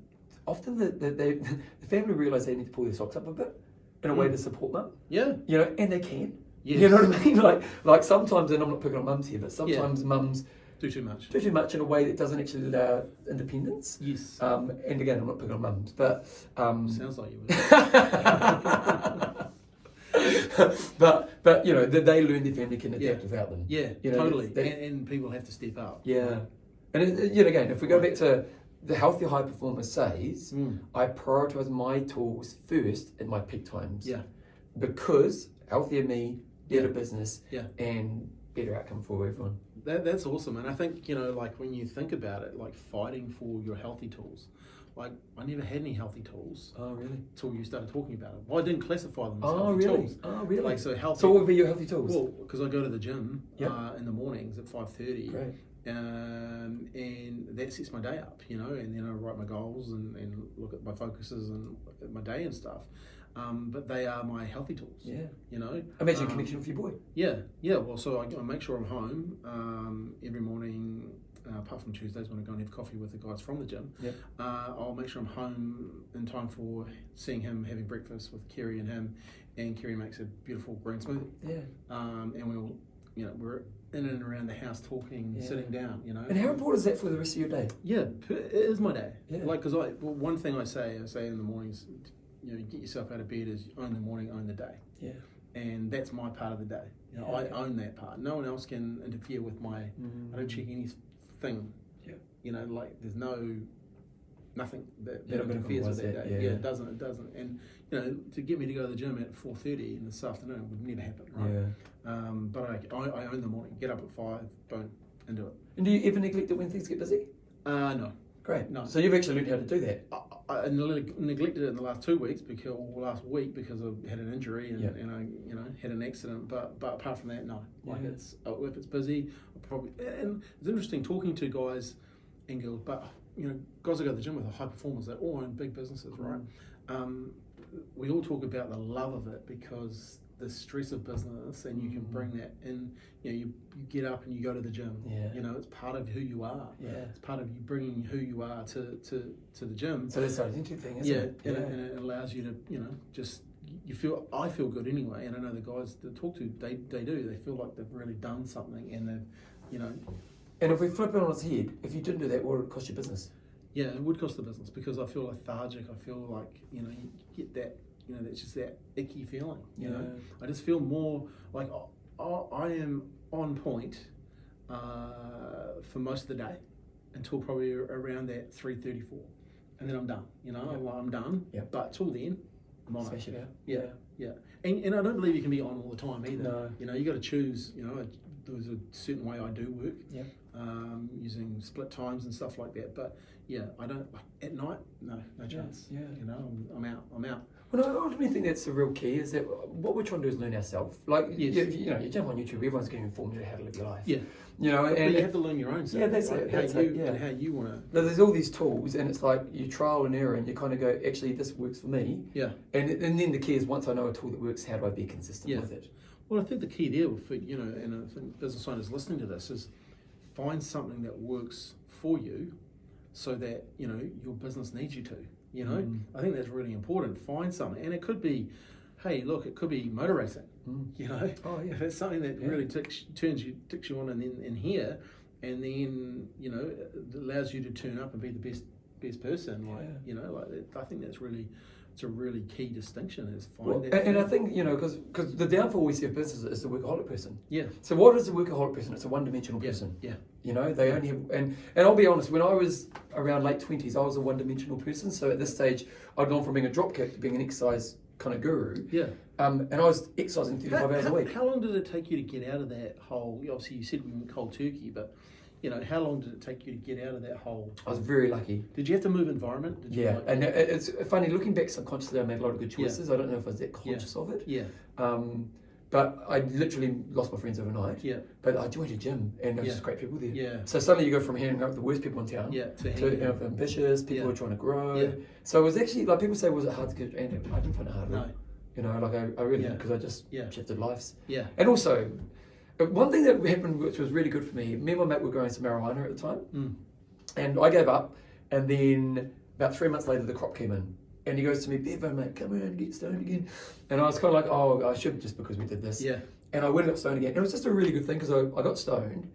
often the family realise they need to pull their socks up a bit in a way to support mum. Yeah. You know, and they can. Yes. You know what I mean? Like sometimes, and I'm not picking on mums here, but sometimes mums do too much in a way that doesn't actually allow independence. Yes. And again, I'm not picking on mums, but sounds like you would. but you know, they learn their family can adapt without them. Yeah, you know, totally. And people have to step up. Yeah. And yet again, if we go back to the healthy high performer says, I prioritise my tools first in my peak times. Yeah. because healthier me, better Yeah. business, Yeah. and better outcome for everyone. That's awesome. And I think, like when you think about it, like fighting for your healthy tools, like I never had any healthy tools Oh, really? until you started talking about it. Well, I didn't classify them as Oh, healthy really? tools. Oh, really? Like, so healthy. So what would be your healthy tools? Well, because I go to the gym Yep. in the mornings at 5:30. Great. And that sets my day up, and then I write my goals and look at my focuses and my day and stuff. But they are my healthy tools. Yeah. Imagine a connection with your boy. Yeah. Well, so I make sure I'm home every morning, apart from Tuesdays when I go and have coffee with the guys from the gym. Yep. I'll make sure I'm home in time for seeing him, having breakfast with Kerry and him, and Kerry makes a beautiful green smoothie. Yeah. And we'll, we're in and around the house talking, sitting down, And how important is that for the rest of your day? Yeah, it is my day. Yeah. Like, because one thing I say in the mornings, get yourself out of bed is own the morning, own the day. Yeah. And that's my part of the day. I own that part. No one else can interfere with my. I don't check anything. Yeah. Like there's nothing that Not gonna interferes with compromise that that, day. yeah. It doesn't. And to get me to go to the gym at 4:30 in this afternoon would never happen, right? Yeah. But I own the morning. Get up at 5, boom, and do it. And do you ever neglect it when things get busy? No. Great. No. So you've actually learned how to do that. I neglected it in the last 2 weeks last week because I had an injury and I had an accident. But apart from that, no. Like it's if it's busy, I probably. And it's interesting talking to guys and girls, but guys that go to the gym with are high performers. They all own big businesses, right? We all talk about the love of it because the stress of business, and you can bring that in. You get up and you go to the gym. Yeah. It's part of who you are. Yeah. It's part of you bringing who you are to the gym. So that's an interesting thing, isn't it? And it allows you to just I feel good anyway, and I know the guys that talk to they do. They feel like they've really done something, and they've And if we flip it on its head, if you didn't do that, what would it cost your business? Yeah, it would cost the business because I feel lethargic. I feel like you get that. That's just that icky feeling. I just feel more like I am on point for most of the day until probably around that 3:34, and then I'm done. I'm done. Yeah. But till then, I'm on Smash it out. Yeah. And I don't believe you can be on all the time either. No. You got to choose. There's a certain way I do work. Yeah. Using split times and stuff like that. But yeah, I don't at night. No chance. Yeah. I'm out. Well, I ultimately think that's the real key, is that what we're trying to do is learn ourselves. Like, Yes. you jump on YouTube, everyone's getting informed on how to live your life. Yeah. And but you have to learn your own stuff. Yeah, that's right? it. And how you want to. There's all these tools, and it's like you trial and error, and you kind of go, actually, this works for me. Yeah. And then the key is, once I know a tool that works, how do I be consistent with it? Well, I think the key there, for and I think business owners listening to this, is find something that works for you, so that your business needs you to. I think that's really important. Find something, and it could be, hey, look, it could be motor racing. Oh, yeah. If it's something that really ticks you on in here, and then it allows you to turn up and be the best person. I think that's really. It's a really key distinction is find that. And I think, because the downfall we see of business is the workaholic person. Yeah. So what is a workaholic person? It's a one-dimensional person. Yeah. They only have, and I'll be honest, when I was around late 20s, I was a one-dimensional person. So at this stage, I'd gone from being a dropkick to being an exercise kind of guru. Yeah. And I was exercising 35 hours a week. How long did it take you to get out of that whole, obviously you said we went cold turkey, but how long did it take you to get out of that hole? I was very lucky. Did you have to move environment? And it's funny, looking back subconsciously, I made a lot of good choices. I don't know if I was that conscious of it. Yeah. But I literally lost my friends overnight. Yeah. But I joined a gym, and there was just great people there. Yeah. So suddenly you go from hanging out with the worst people in town to ambitious people who are trying to grow. Yeah. So it was actually, like people say, was it hard to get, and I didn't find it hard at all. I really didn't, because I just shifted lives. Yeah. And also, one thing that happened which was really good for me and my mate were growing some marijuana at the time, and I gave up, and then about 3 months later the crop came in, and he goes to me, Bevan, mate, come around and get stoned again. And I was kind of like, oh, I should, just because we did this. Yeah. And I went and got stoned again. And it was just a really good thing, because I got stoned,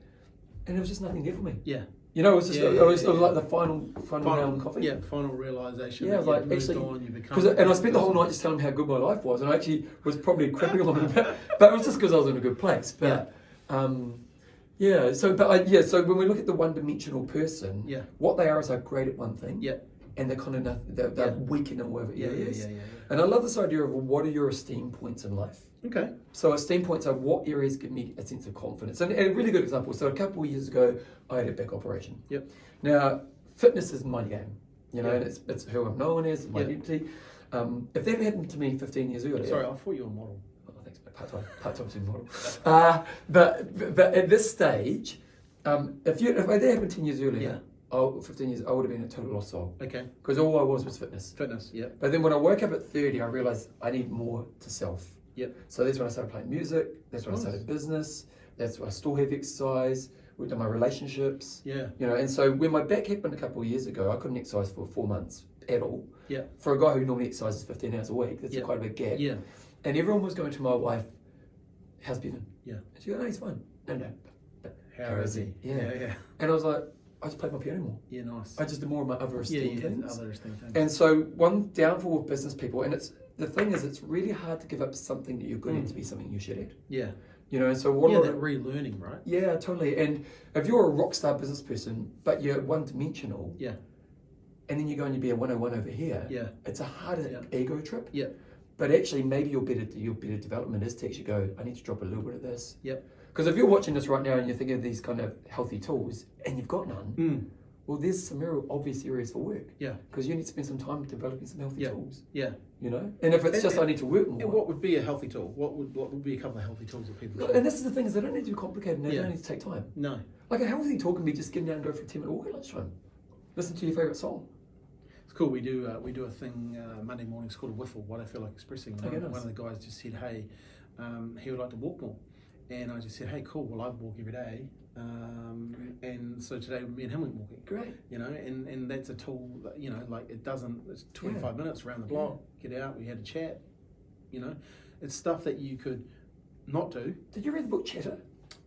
and there was just nothing there for me. Yeah. It was just it was like the final round coffee. Yeah, final realisation. Yeah, I was like, actually, and I spent the whole night just telling him how good my life was, and I actually was probably crippling on it, but it was just because I was in a good place. But so when we look at the one-dimensional person, what they are is they're great at one thing, and they're weak in whatever areas. Yeah. And I love this idea of what are your esteem points in life. Okay. So esteem points are what areas give me a sense of confidence. And a really good example. So a couple of years ago, I had a back operation. Yep. Now, fitness is my game. And it's who I'm known as, my identity. If that happened to me 15 years earlier. Sorry, I thought you were a model. Oh, thanks, part-time supermodel. But at this stage, if that happened 10 years earlier, 15 years, I would have been a total lost soul. Okay. Because all I was fitness. Fitness, yeah. But then when I woke up at 30, I realised I need more to self. Yep. So that's when I started playing music. That's when I started business. That's when I still have exercise. We've done my relationships. Yeah. And so when my back happened a couple of years ago, I couldn't exercise for 4 months at all. Yeah. For a guy who normally exercises 15 hours a week, that's quite a big gap. Yeah. And everyone was going to my wife, how's Bevan? Yeah. And she goes, no, he's fine. No. But How is he? Yeah. And I was like, I just played my piano more. Yeah, nice. I just did more of my other esteem things. Other esteem things. And so one downfall of business people, and the thing is, it's really hard to give up something that you're good at to be something you're shit at. Yeah. And so what that relearning, right? Yeah, totally. And if you're a rock star business person, but you're one-dimensional, and then you go and you be a 101 over here, it's a harder ego trip. Yeah. But actually, maybe your better development is to actually go, I need to drop a little bit of this. Yep. Because if you're watching this right now and you're thinking of these kind of healthy tools, and you've got none, well, there's some real obvious areas for work. Yeah. Because you need to spend some time developing some healthy tools. Yeah. And if it's I need to work more. And what would be a healthy tool? What would be a couple of healthy tools that people And this is the thing, is they don't need to be complicated and they don't need to take time. No. Like a healthy tool can be just getting down and go for a 10-minute walk at lunchtime. Listen to your favourite song. It's cool. We do a thing Monday mornings called a whiffle, what I feel like expressing. One of the guys just said, hey, he would like to walk more. And I just said, hey, cool, well, I walk every day. And so today me and him went walking. Great. And that's a tool that, it's 25 minutes around the block, get out, we had a chat, It's stuff that you could not do. Did you read the book Chatter?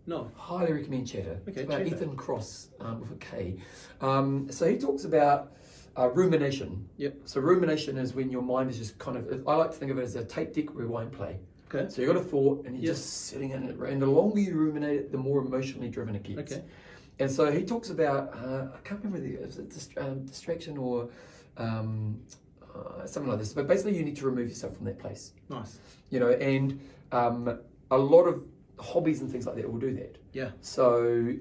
No. Highly recommend Chatter. Okay, it's about Chatter. Ethan Kross with a K. So he talks about rumination. Yep. So rumination is when your mind is just kind of, I like to think of it as a tape deck rewind play. Okay. So you've got a thought and you're just sitting in it, and the longer you ruminate it, the more emotionally driven it gets. Okay. And so he talks about, I can't remember is it distraction or something like this, but basically you need to remove yourself from that place. Nice. And a lot of hobbies and things like that will do that. Yeah. So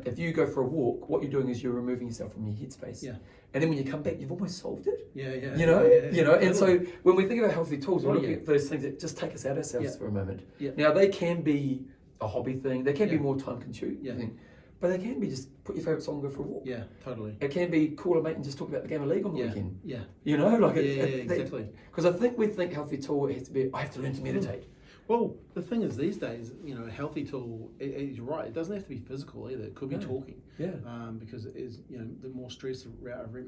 if you go for a walk, what you're doing is you're removing yourself from your headspace. Yeah. And then when you come back, you've almost solved it. Yeah. And so when we think about healthy tools, we're looking at those things that just take us out ourselves for a moment. Yeah. Now they can be a hobby thing, they can be more time consuming, but they can be just put your favourite song and go for a walk. Yeah, totally. It can be call a mate and just talk about the game of league on the weekend. Yeah. Exactly. Because I think we think healthy tool has to be, I have to learn to meditate. Well, the thing is, these days, a healthy tool, you're right, it doesn't have to be physical either. It could be talking. Yeah. Because it is, the more stress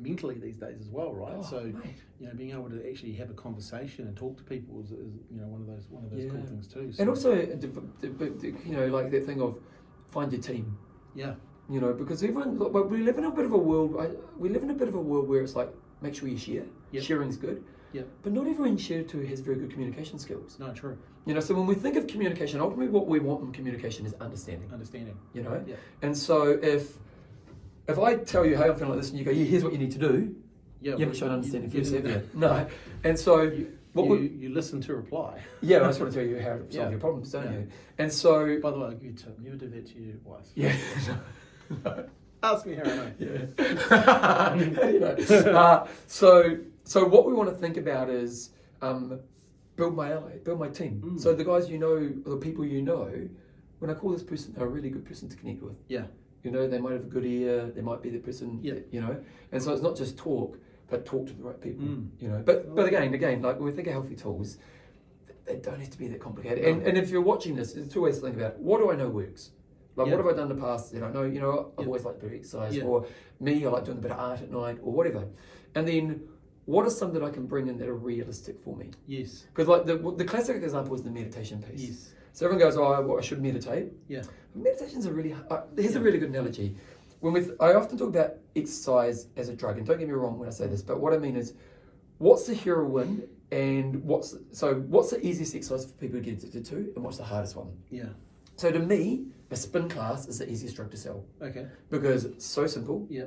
mentally these days as well, right? Being able to actually have a conversation and talk to people is one of those cool things too. So. And also, like that thing of find your team. Yeah. Because we live in a bit of a world. Where it's like, make sure you share. Yep. Sharing's good. Yeah. But not everyone shared to has very good communication skills. No, true. So when we think of communication, ultimately what we want in communication is understanding. Yeah. And so if I tell you, hey, I'm feeling like this, and you go, here's what you need to do. Yeah. You haven't shown understanding for yourself. No. And so you listen to reply. Yeah, I just want to tell you how to solve your problems, don't you? And so, by the way, I'll give you a tip. Never do that to your wife. Yeah. No. Ask me how I know. Yeah. How do you know? So what we want to think about is build my ally, build my team. So the guys the people when I call this person, they're a really good person to connect with. Yeah. They might have a good ear, they might be the person, and so it's not just talk, but talk to the right people, But again, like when we think of healthy tools, they don't have to be that complicated. And if you're watching this, there's two ways to think about it. What do I know works? Like, what have I done in the past that I know, I've always liked to do exercise, or me, I like doing a bit of art at night, or whatever. And then, what are some that I can bring in that are realistic for me? Yes. Because like the classic example is the meditation piece. Yes. So everyone goes, I should meditate. Yeah. Meditation's a really, here's a really good analogy. I often talk about exercise as a drug, and don't get me wrong when I say this, but what I mean is, what's the heroin and what's the easiest exercise for people to get addicted to, and what's the hardest one? Yeah. So to me, a spin class is the easiest drug to sell. Okay. Because it's so simple. Yeah.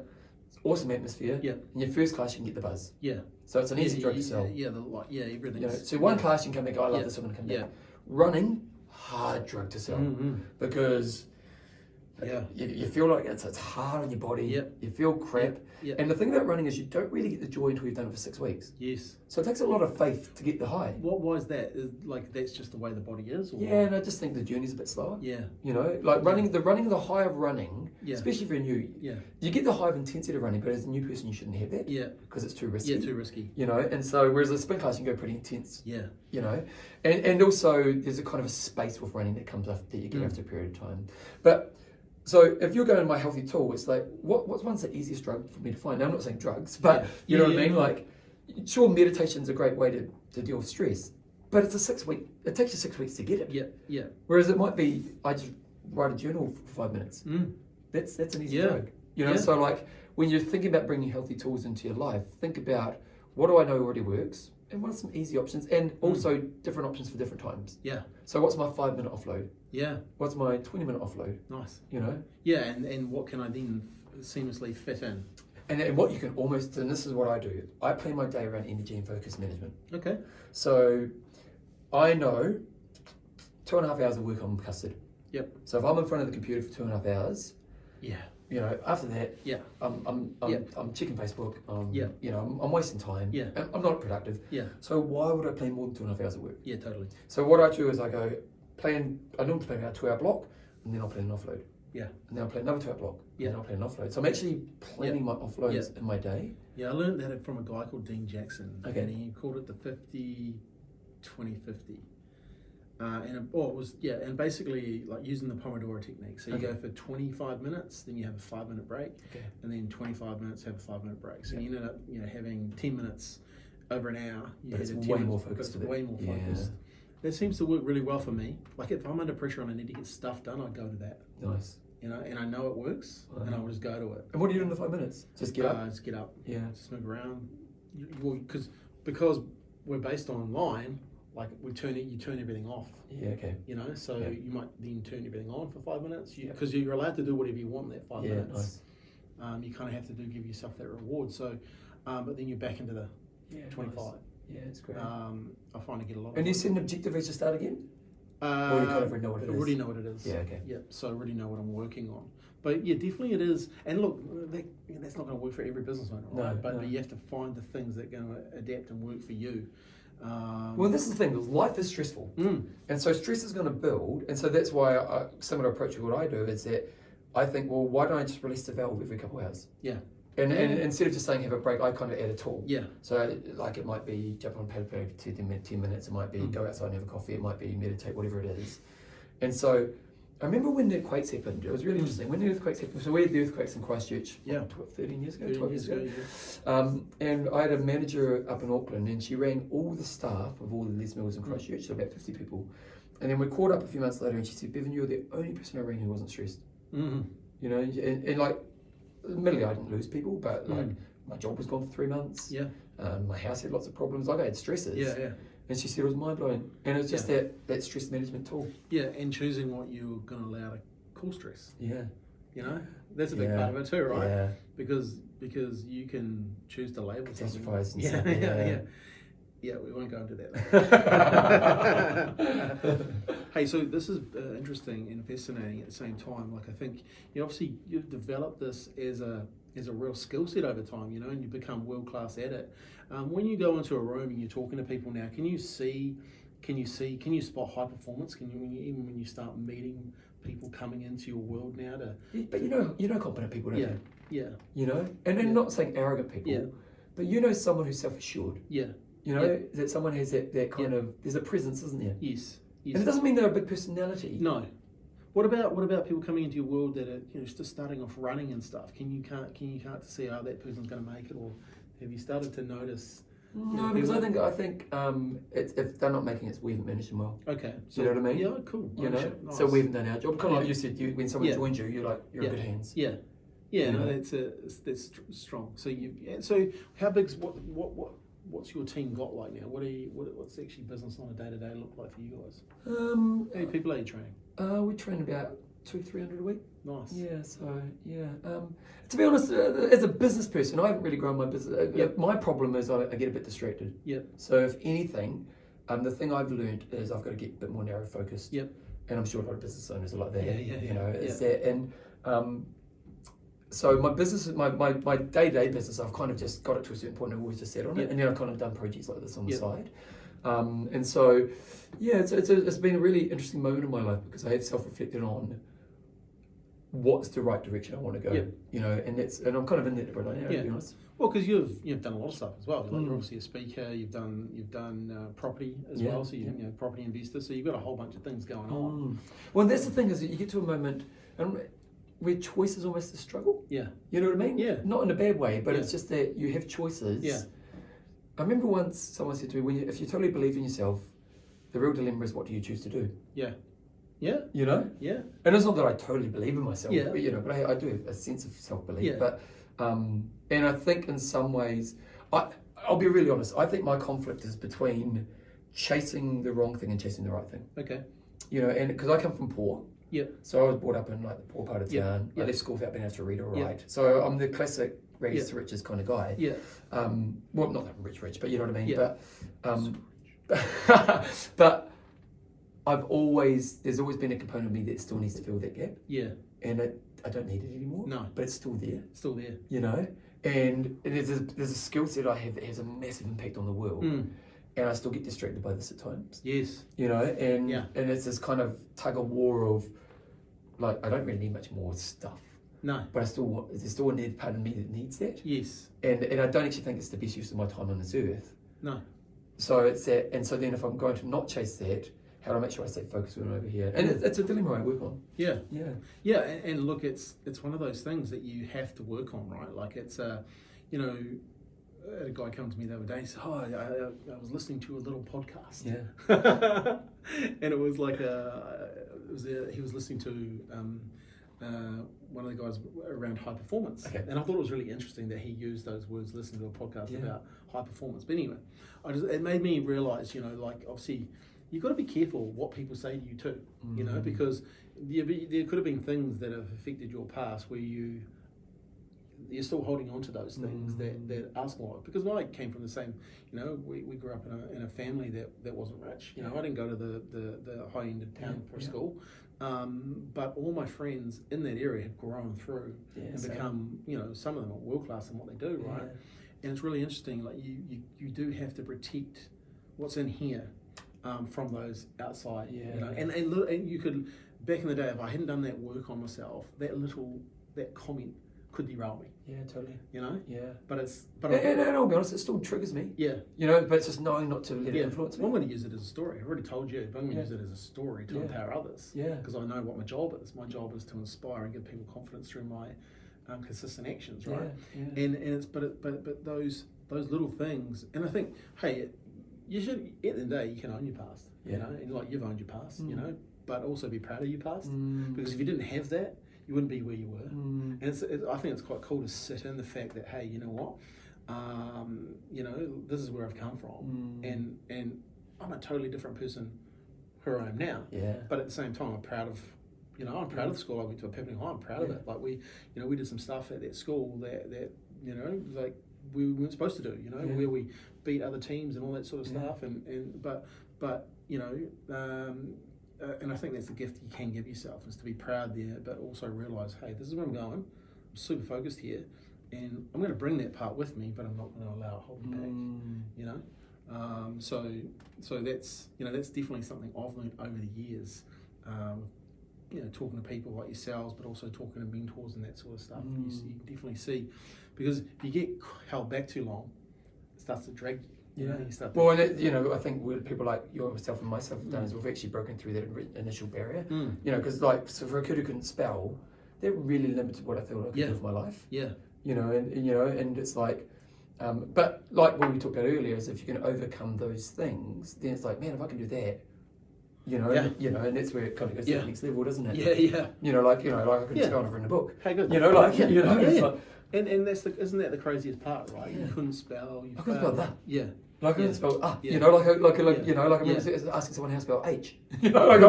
awesome atmosphere. Yeah. In your first class, you can get the buzz. Yeah. So it's an easy drug to sell. Everything. You know, so one class you can come back, I love this, I'm going to come back. Running, hard drug to sell. Because you feel like it's hard on your body. You feel crap. And the thing about running is you don't really get the joy until you've done it for 6 weeks. Yes. So it takes a lot of faith to get the high. Why is that? That's just the way the body is? Or? Yeah, and I just think the journey's a bit slower. Yeah. You know, like the high of running, especially if you're new, you get the high of intensity of running, but as a new person you shouldn't have that. Yeah. Because it's too risky. Yeah, too risky. You know, and so whereas a sprint class you can go pretty intense. Yeah. You know, and also there's a kind of a space with running that comes after that you get after a period of time. But so if you're going to my healthy tool, it's like what's the easiest drug for me to find? Now I'm not saying drugs, but you know what I mean? Like, sure, meditation's a great way to deal with stress, but it's it takes you 6 weeks to get it. Yeah, yeah. Whereas it might be, I just write a journal for 5 minutes. That's an easy drug. You know, so like when you're thinking about bringing healthy tools into your life, think about what do I know already works, and what are some easy options, and also different options for different times. Yeah. So what's my 5-minute offload? Yeah. What's my 20-minute offload? Nice. You know? Yeah, and what can I then seamlessly fit in? And what you can almost, and this is what I do, I plan my day around energy and focus management. Okay. So I know 2.5 hours of work I'm custard. Yep. So if I'm in front of the computer for 2.5 hours, you know, after that, I'm checking Facebook. You know, I'm wasting time. Yeah. I'm not productive. Yeah. So why would I plan more than 2.5 hours of work? Yeah, totally. So what I do is I normally plan about a 2-hour block, and then I'll plan an offload. Yeah. And then I'll plan another 2-hour block. And then I'll plan an offload. So I'm actually planning my offloads in my day. Yeah, I learned that from a guy called Dean Jackson. Okay. And he called it the 50-20-50. And basically like using the Pomodoro technique. So you go for 25 minutes, then you have a 5-minute break, and then 25 minutes have a 5-minute break. So you ended up, having 10 minutes over an hour. It's way more focused. Way more focused. That seems to work really well for me. Like if I'm under pressure and I need to get stuff done, I go to that. Nice. And I know it works, and I'll just go to it. And what do you do in the 5 minutes? Just get up? Just get up. Yeah. Just move around. Because we're based online, like you turn everything off. Yeah, okay. So you might then turn everything on for 5 minutes, because you're allowed to do whatever you want in that 5 minutes. Nice. You kind of have to give yourself that reward. So, but then you're back into the 25. Nice. Yeah, it's great. I find I get a lot. And you set an objective as you start again? Or you kind of already know what it is? I already know what it is. Yeah, okay. Yeah, so I already know what I'm working on. But yeah, definitely it is. And look, that's not going to work for every business owner, right? But you have to find the things that are going to adapt and work for you. Well, this is the thing. Life is stressful, and so stress is going to build. And so that's why similar approach to what I do is that I think, well, why don't I just release the valve every couple of hours? Yeah. And instead of just saying have a break, I kind of add a tool. Yeah. So like it might be jump on paddle for 10 minutes. It might be go outside and have a coffee. It might be meditate, whatever it is. And so I remember when the earthquakes happened. It was really interesting. When the earthquakes happened, so we had the earthquakes in Christchurch. 13 years ago, 12 years ago. And I had a manager up in Auckland, and she rang all the staff of all the Les Mills in Christchurch, so about 50 people. And then we caught up a few months later, and she said, "Bevan, you're the only person I rang who wasn't stressed." You know, and like, admittedly, I didn't lose people, but like my job was gone for 3 months. Yeah. My house had lots of problems. Like I had stresses. Yeah. And she said it was mind blowing, and it was just that stress management tool. Yeah, and choosing what you're going to allow to call stress. Yeah. That's a big part of it too, right? Yeah. Because you can choose to label something. Catastrophize and stuff. Yeah, we won't go into that. Hey, so this is interesting and fascinating at the same time. Like I think you've developed this as a real skill set over time, and you become world class at it. When you go into a room and you're talking to people now, can you spot high performance? Even when you start meeting people coming into your world now But competent people, don't you? Yeah. And not saying arrogant people, but someone who's self-assured. Yeah. That someone has that kind of, there's a presence, isn't there? Yes. And it doesn't mean they're a big personality. No. What about people coming into your world that are just starting off running and stuff? Can you can't to see how that person's going to make it, or have you started to notice? No, because I think if they're not making it, we haven't managed them well. Okay, so, you know what I mean? Yeah, cool. Nice. So we haven't done our job. Kind of like you said, when someone joins you, you're in good hands. Yeah. Yeah, no, that's strong. So so how big's what's your team got like now? What's actually business on a day-to-day look like for you guys? How many people are you training? We train about 200-300 a week. Nice. Yeah, so, yeah. To be honest, as a business person, I haven't really grown my business. My problem is I get a bit distracted. Yep. So if anything, the thing I've learned is I've got to get a bit more narrow focused. Yep. And I'm sure a lot of business owners are like that. Yeah. That. And so my business, my day-to-day business, I've kind of just got it to a certain point and I've always just sat on it. And then I've kind of done projects like this on the side. And so, yeah, it's been a really interesting moment in my life because I have self-reflected on what's the right direction I want to go. And I'm kind of in that right now, to be honest. Well, because you've done a lot of stuff as well. Like you're obviously a speaker. You've done property as well. So you know, property investor. So you've got a whole bunch of things going on. Well, that's the thing is that you get to a moment where choice is almost a struggle. Yeah. You know what I mean? Yeah. Not in a bad way, but it's just that you have choices. Yeah. I remember once someone said to me, if you totally believe in yourself, the real dilemma is what do you choose to do? Yeah. Yeah. You know? Yeah. And it's not that I totally believe in myself, Yeah. but I do have a sense of self-belief. Yeah. But and I think in some ways, I'll be really honest, I think my conflict is between chasing the wrong thing and chasing the right thing. Okay. You know, and because I come from poor. Yeah. So I was brought up in like the poor part of town. I left school without being able to read or write. So I'm the classic rags to riches kind of guy. Yeah. Well, not that rich, but you know what I mean. Yeah. But there's always been a component of me that still needs to fill that gap. Yeah. And I don't need it anymore. No. But it's still there. Still there. You know? And there's a skill set I have that has a massive impact on the world. And I still get distracted by this at times. Yes. You know, and it's this kind of tug of war of, like, I don't really need much more stuff. No. But there's still a part of me that needs that. Yes. And I don't actually think it's the best use of my time on this earth. No. So it's that, and so then if I'm going to not chase that, how do I make sure I stay focused when I'm over here? And it's a dilemma I work on. Yeah. Yeah. Yeah, and look, it's one of those things that you have to work on, right? Like it's you know, I had a guy come to me the other day and said, I was listening to a little podcast. Yeah. And it was like he was listening to one of the guys around high performance. Okay. And I thought it was really interesting that he used those words, listening to a podcast about high performance. But anyway, it made me realise, you know, like obviously you've got to be careful what people say to you too, you know, because there could have been things that have affected your past where you're still holding on to those things that are small. Because I came from the same, you know, we grew up in a family that wasn't rich. You know, I didn't go to the high end of town for school. But all my friends in that area have grown through and become, you know, some of them are world class in what they do, right? And it's really interesting. Like you do have to protect what's in here from those outside. You know, and you could back in the day if I hadn't done that work on myself, that comment could derail me. Yeah, totally. You know? Yeah. And I'll be honest, it still triggers me. Yeah. You know, but it's just knowing not to let it influence me. Well, I'm going to use it as a story. I've already told you, but I'm going to use it as a story to empower others. Yeah. Because I know what my job is. My job is to inspire and give people confidence through my consistent actions, right? Yeah. And it's but those little things, and I think, hey, you should at the end of the day you can own your past. You know, and like you've owned your past, you know, but also be proud of your past. Because if you didn't have that, you wouldn't be where you were. And I think it's quite cool to sit in the fact that, hey, you know what, you know, this is where I've come from, and I'm a totally different person who I am now. Yeah. But at the same time, I'm proud of, you know, the school I went to at Pippin High. I'm proud of it. Like we did some stuff at that school that you know, like we weren't supposed to do. You know, where we beat other teams and all that sort of stuff. And but you know. And I think that's the gift you can give yourself, is to be proud there, but also realise, hey, this is where I'm going. I'm super focused here, and I'm going to bring that part with me, but I'm not going to allow it to hold me back. You know, so that's, you know, that's definitely something I've learned over the years. You know, talking to people like yourselves, but also talking to mentors and that sort of stuff. You definitely see, because if you get held back too long, it starts to drag you. Yeah. Well, and you know, I think what people like yourself and myself have done is we've actually broken through that initial barrier. You know, because like, so for a kid who couldn't spell, that really limited what I thought I could do with my life. Yeah. You know, and you know, and it's like, but like what we talked about earlier is if you can overcome those things, then it's like, man, if I can do that, you know, and that's where it kind of goes to the next level, doesn't it? Yeah. You know, like I couldn't spell, never in a book. Hey, good. You know, like it's like, And isn't that the craziest part, right? You couldn't spell. I couldn't spell that. Yeah. Like I couldn't spell you know, like I remember asking someone how to spell H. You know, like I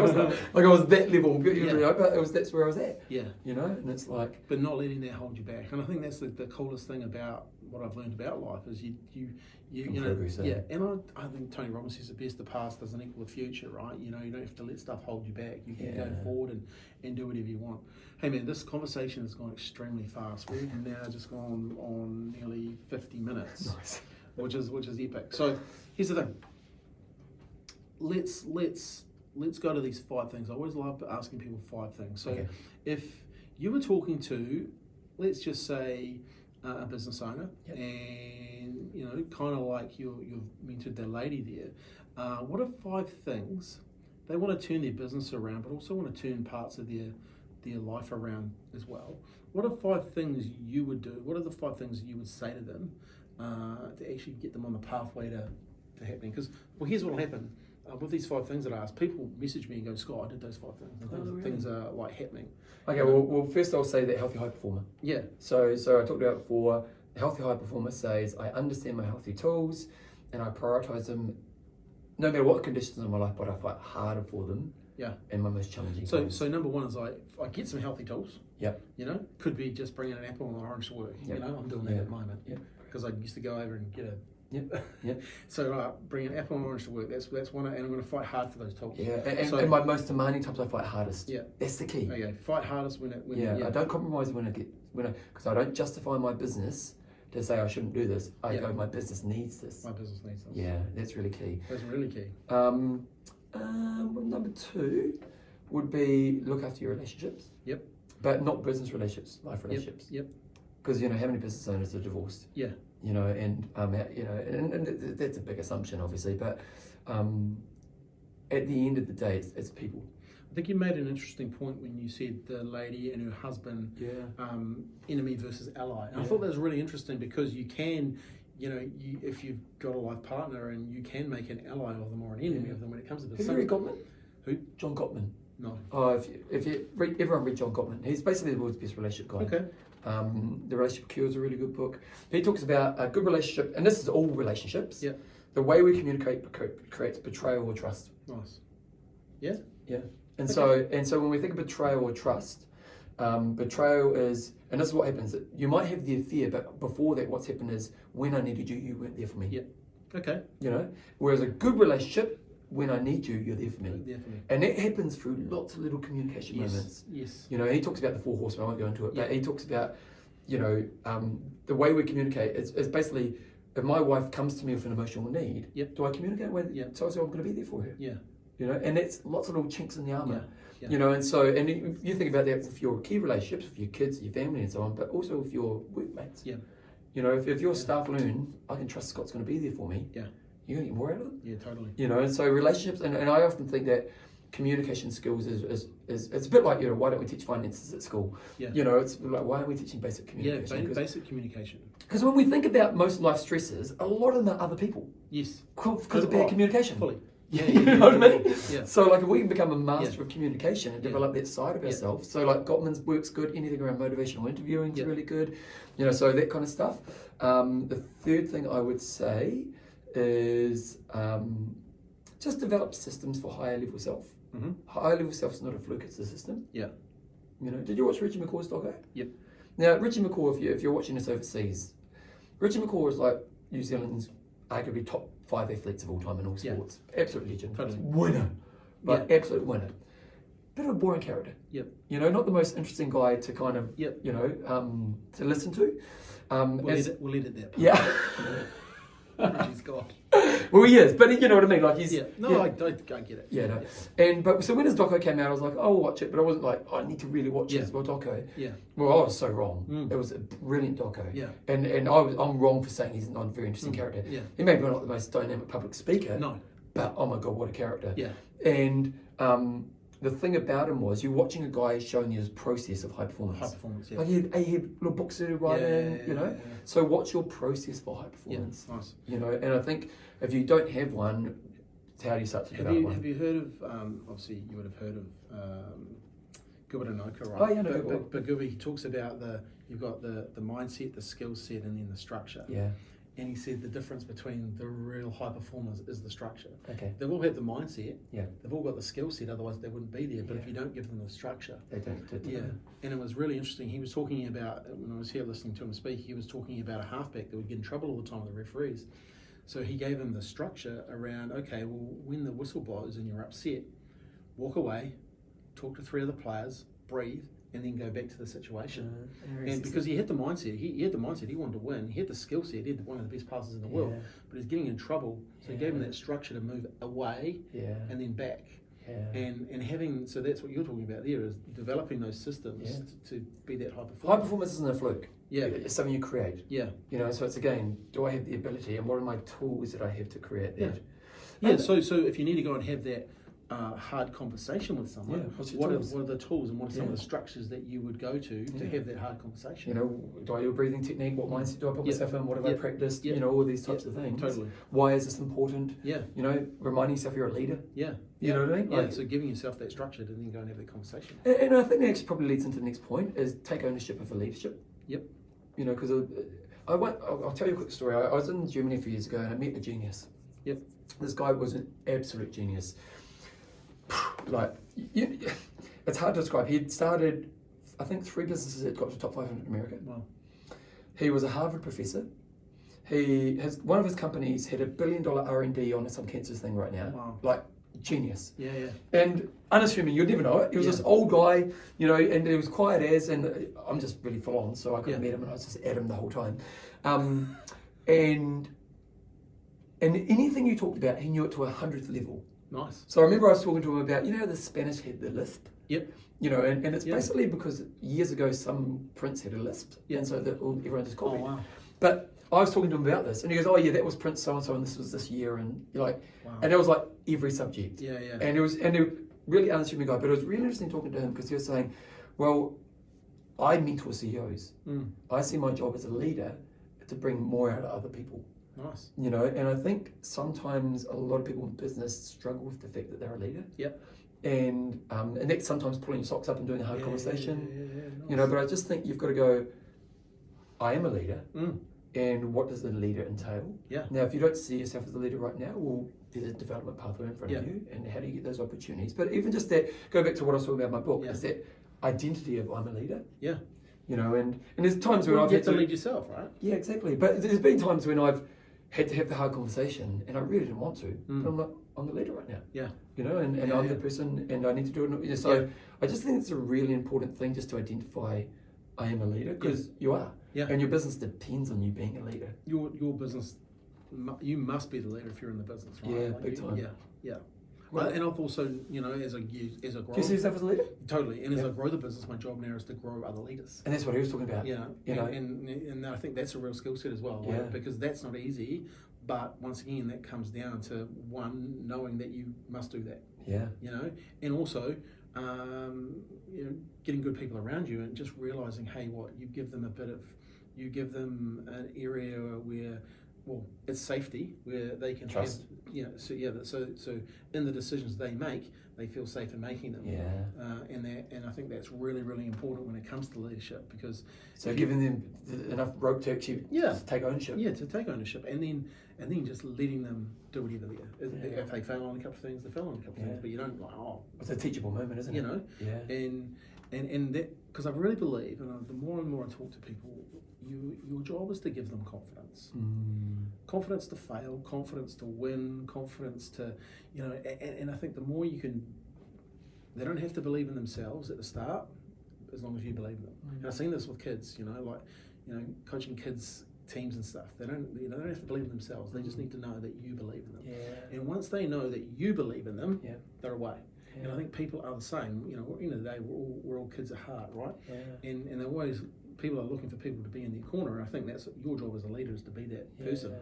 was that level. You know, but that's where I was at. Yeah. You know, and it's like, but not letting that hold you back. And I think that's the coolest thing about what I've learned about life is you know, yeah. And I think Tony Robbins says the best, the past doesn't equal the future, right? You know, you don't have to let stuff hold you back. You can go forward and do whatever you want. Hey man, this conversation has gone extremely fast. We've now just gone on nearly 50 minutes. Nice. Which is epic. So here's the thing. Let's go to these 5 things. I always love asking people 5 things. So if you were talking to, let's just say, a business owner, and you know, kind of like you've mentored that lady there, what are 5 things they want to turn their business around, but also want to turn parts of their life around as well? What are 5 things you would do? What are the 5 things you would say to them to actually get them on the pathway to happening? Because, well, here's what will happen. With these 5 things that I asked, people message me and go, Scott, I did those 5 things. And things are like happening. Okay, well, first I'll say that healthy high performer. Yeah. So I talked about before, the healthy high performer says, I understand my healthy tools and I prioritise them no matter what conditions in my life, but I fight harder for them. Yeah. And my most challenging times. So number 1 is I get some healthy tools. Yep. You know, could be just bringing an apple and an orange to work. Yep. You know, I'm doing that at the moment. Yep. Because I used to go over and get a. Yep. So bring an apple and orange to work. That's one, and I'm going to fight hard for those tools. Yeah. And my most demanding times I fight hardest. Yeah. That's the key. Okay. Fight hardest when I don't compromise because I don't justify my business to say I shouldn't do this. I go, my business needs this. My business needs this. Yeah, that's really key. That's really key. Number 2 would be look after your relationships. Yep. But not business relationships, life relationships. Yep. Because you know how many business owners are divorced. Yeah. You know, and you know, and that's a big assumption, obviously. But at the end of the day, it's people. I think you made an interesting point when you said the lady and her husband, enemy versus ally. And I thought that was really interesting because you can, you know, if you've got a life partner and you can make an ally of them or an enemy of them when it comes to this. Have you read Gottman? Who? John Gottman. No. Oh, if you read, everyone read John Gottman. He's basically the world's best relationship guy. Okay. The Relationship Cure is a really good book. He talks about a good relationship, and this is all relationships. Yeah. The way we communicate creates betrayal or trust. Nice. Yeah. Yeah. And so when we think of betrayal or trust, betrayal is, and this is what happens. You might have the affair, but before that, what's happened is when I needed you, you weren't there for me. Yeah. Okay. You know, whereas a good relationship, when I need you, you're there for me. And that happens through lots of little communication moments. Yes. You know, he talks about the 4 horsemen, I won't go into it, but he talks about, you know, the way we communicate is basically, if my wife comes to me with an emotional need, do I communicate with her? So I say, I'm going to be there for her. Yeah. You know, and that's lots of little chinks in the armour. Yeah. You know, and so, and you think about that with your key relationships, with your kids, your family and so on, but also with your workmates. Yeah. You know, if your staff learn, I can trust Scott's going to be there for me. Yeah. You're going to get more out of them. Yeah, totally. You know, and so relationships, and I often think that communication skills is it's a bit like, you know, why don't we teach finances at school? Yeah. You know, it's like, why aren't we teaching basic communication? Yeah, basic communication. Because when we think about most life stresses, a lot of them are other people. Yes. Because of bad communication. Fully. Yeah, you know what I mean? Yeah. So like if we can become a master of communication and develop that side of ourselves, so like Gottman's work's good, anything around motivational interviewing is really good, you know, so that kind of stuff. The third thing I would say is just develop systems for higher level self. Mm-hmm. Higher level self is not a fluke, it's a system. Yeah. You know, did you watch Richie McCaw's doco? Yep. Now, Richie McCaw, if you're watching this overseas, Richie McCaw is like New Zealand's arguably top 5 athletes of all time in all sports. Yeah. Absolute legend. Totally. Winner. But absolute winner. Bit of a boring character. Yep. You know, not the most interesting guy to kind of, you know, to listen to. We'll edit that part. Yeah. Richie's God. Well, he is, but you know what I mean. Like he's I get it. Yeah, no. And but so when his doco came out, I was like, oh, I'll watch it, but I wasn't like, I need to really watch this doco. Yeah. Well, I was so wrong. It was a brilliant doco. Yeah. And I'm wrong for saying he's not a very interesting character. Yeah. He may be not the most dynamic public speaker. No. But oh my God, what a character. Yeah. And the thing about him was you're watching a guy showing you his process of high performance. High performance, yeah. Like he had little books to write in, you know. Yeah. So what's your process for high performance? Yeah, nice. You know, and I think if you don't have one, how do you start to develop one? Have you heard of, obviously you would have heard of Gubba Anoka, right? Oh yeah, no, but Gubba, he talks about you've got the mindset, the skill set, and then the structure. Yeah. And he said the difference between the real high performers is the structure. Okay. They've all had the mindset. Yeah. They've all got the skill set, otherwise they wouldn't be there. But if Yeah. you don't give them the structure, They don't. yeah. And it was really interesting. He was talking about, when I was here listening to him speak, he was talking about a halfback that would get in trouble all the time with the referees. So he gave him the structure around, okay, well, when the whistle blows and you're upset, walk away, talk to 3 other players, breathe, and then go back to the situation. And because he had the mindset, he had the mindset, he wanted to win, he had the skill set, he had one of the best passes in the world, but he's getting in trouble. So he gave him that structure to move away and then back. And having, so that's what you're talking about there, is developing those systems to be that high performer. High performance isn't a fluke. Yeah. It's something you create. Yeah. You know, so it's again, do I have the ability and what are my tools that I have to create that? Yeah, so if you need to go and have that hard conversation with someone, what are the tools and what are some of the structures that you would go to have that hard conversation? You know, do I do a breathing technique? What mindset do I put myself in? What have I practiced? You know, all these types of things. Totally. Why is this important? Yeah. You know, reminding yourself you're a leader. Yeah. You know what I mean? Like, so giving yourself that structure to then go and have that conversation. And I think that actually probably leads into the next point, is take ownership of the leadership. Yep. You know, because I'll tell you a quick story. I was in Germany a few years ago and I met a genius. Yep. This guy was an absolute genius. Like, it's hard to describe. He'd started, I think, 3 businesses that got to top 500 in America. Wow. He was a Harvard professor. One of his companies had $1 billion R&D on some cancer thing right now. Wow. Like, genius. Yeah. And unassuming, you'd never know it. He was this old guy, you know, and he was quiet as, and I'm just really full on, so I couldn't meet him, and I was just at him the whole time. And anything you talked about, he knew it to 100th level. Nice. So I remember I was talking to him about, you know how the Spanish had the lisp? Yep. You know, and it's basically because years ago some prince had a lisp, and so everyone just copied. Oh, wow. But I was talking to him about this, and he goes, "Oh yeah, that was Prince so and so, and this was this year," and you're like, and it was like every subject. Yeah. And it was really unassuming guy, but it was really interesting talking to him because he was saying, "Well, I mentor CEOs. I see my job as a leader to bring more out of other people." Nice. You know, and I think sometimes a lot of people in business struggle with the fact that they're a leader. Yep. And that's sometimes pulling your socks up and doing a hard conversation. Nice. You know, but I just think you've got to go, I am a leader. And what does the leader entail? Yeah. Now, if you don't see yourself as a leader right now, well, there's a development pathway in front of you, and how do you get those opportunities? But even just that, go back to what I was talking about in my book, is that identity of I'm a leader. Yeah. You know, and there's times when I've had to lead yourself, right? Yeah, exactly. But there's been times when I've had to have the hard conversation, and I really didn't want to. But I'm like, I'm the leader right now. Yeah. You know, and I'm the person, and I need to do it. So I just think it's a really important thing just to identify I am a leader, because you are. Yeah. And your business depends on you being a leader. Your business, you must be the leader if you're in the business, right? Yeah, big time. Yeah. Well, and I've also, you know, as a grower. Do you see yourself as a leader? Totally. And as I grow the business, my job now is to grow other leaders. And that's what he was talking about. Yeah. You know? And I think that's a real skill set as well. Yeah. Right? Because that's not easy. But once again, that comes down to one, knowing that you must do that. Yeah. You know, and also, you know, getting good people around you and just realizing, hey, you give them an area where, well, it's safety, where they can trust. So in the decisions they make, they feel safe in making them. Yeah. And I think that's really, really important when it comes to leadership, because giving them enough rope to actually take ownership. Yeah, to take ownership, and then just letting them do whatever they do. If they fail on a couple of things, they fail on a couple of things, but you don't it's a teachable moment, isn't it? You know. Yeah. And that, because I really believe, and the more and more I talk to people, your job is to give them confidence. Confidence to fail, confidence to win, confidence to, you know, and I think the more you can, they don't have to believe in themselves at the start, as long as you believe in them. And I've seen this with kids, you know, like, you know, coaching kids teams and stuff. They don't have to believe in themselves. They just need to know that you believe in them. Yeah. And once they know that you believe in them, they're away. Yeah. And I think people are the same. You know, at the end of the day, we're all kids at heart, right? Yeah. And they're always, people are looking for people to be in their corner. And I think that's your job as a leader, is to be that person.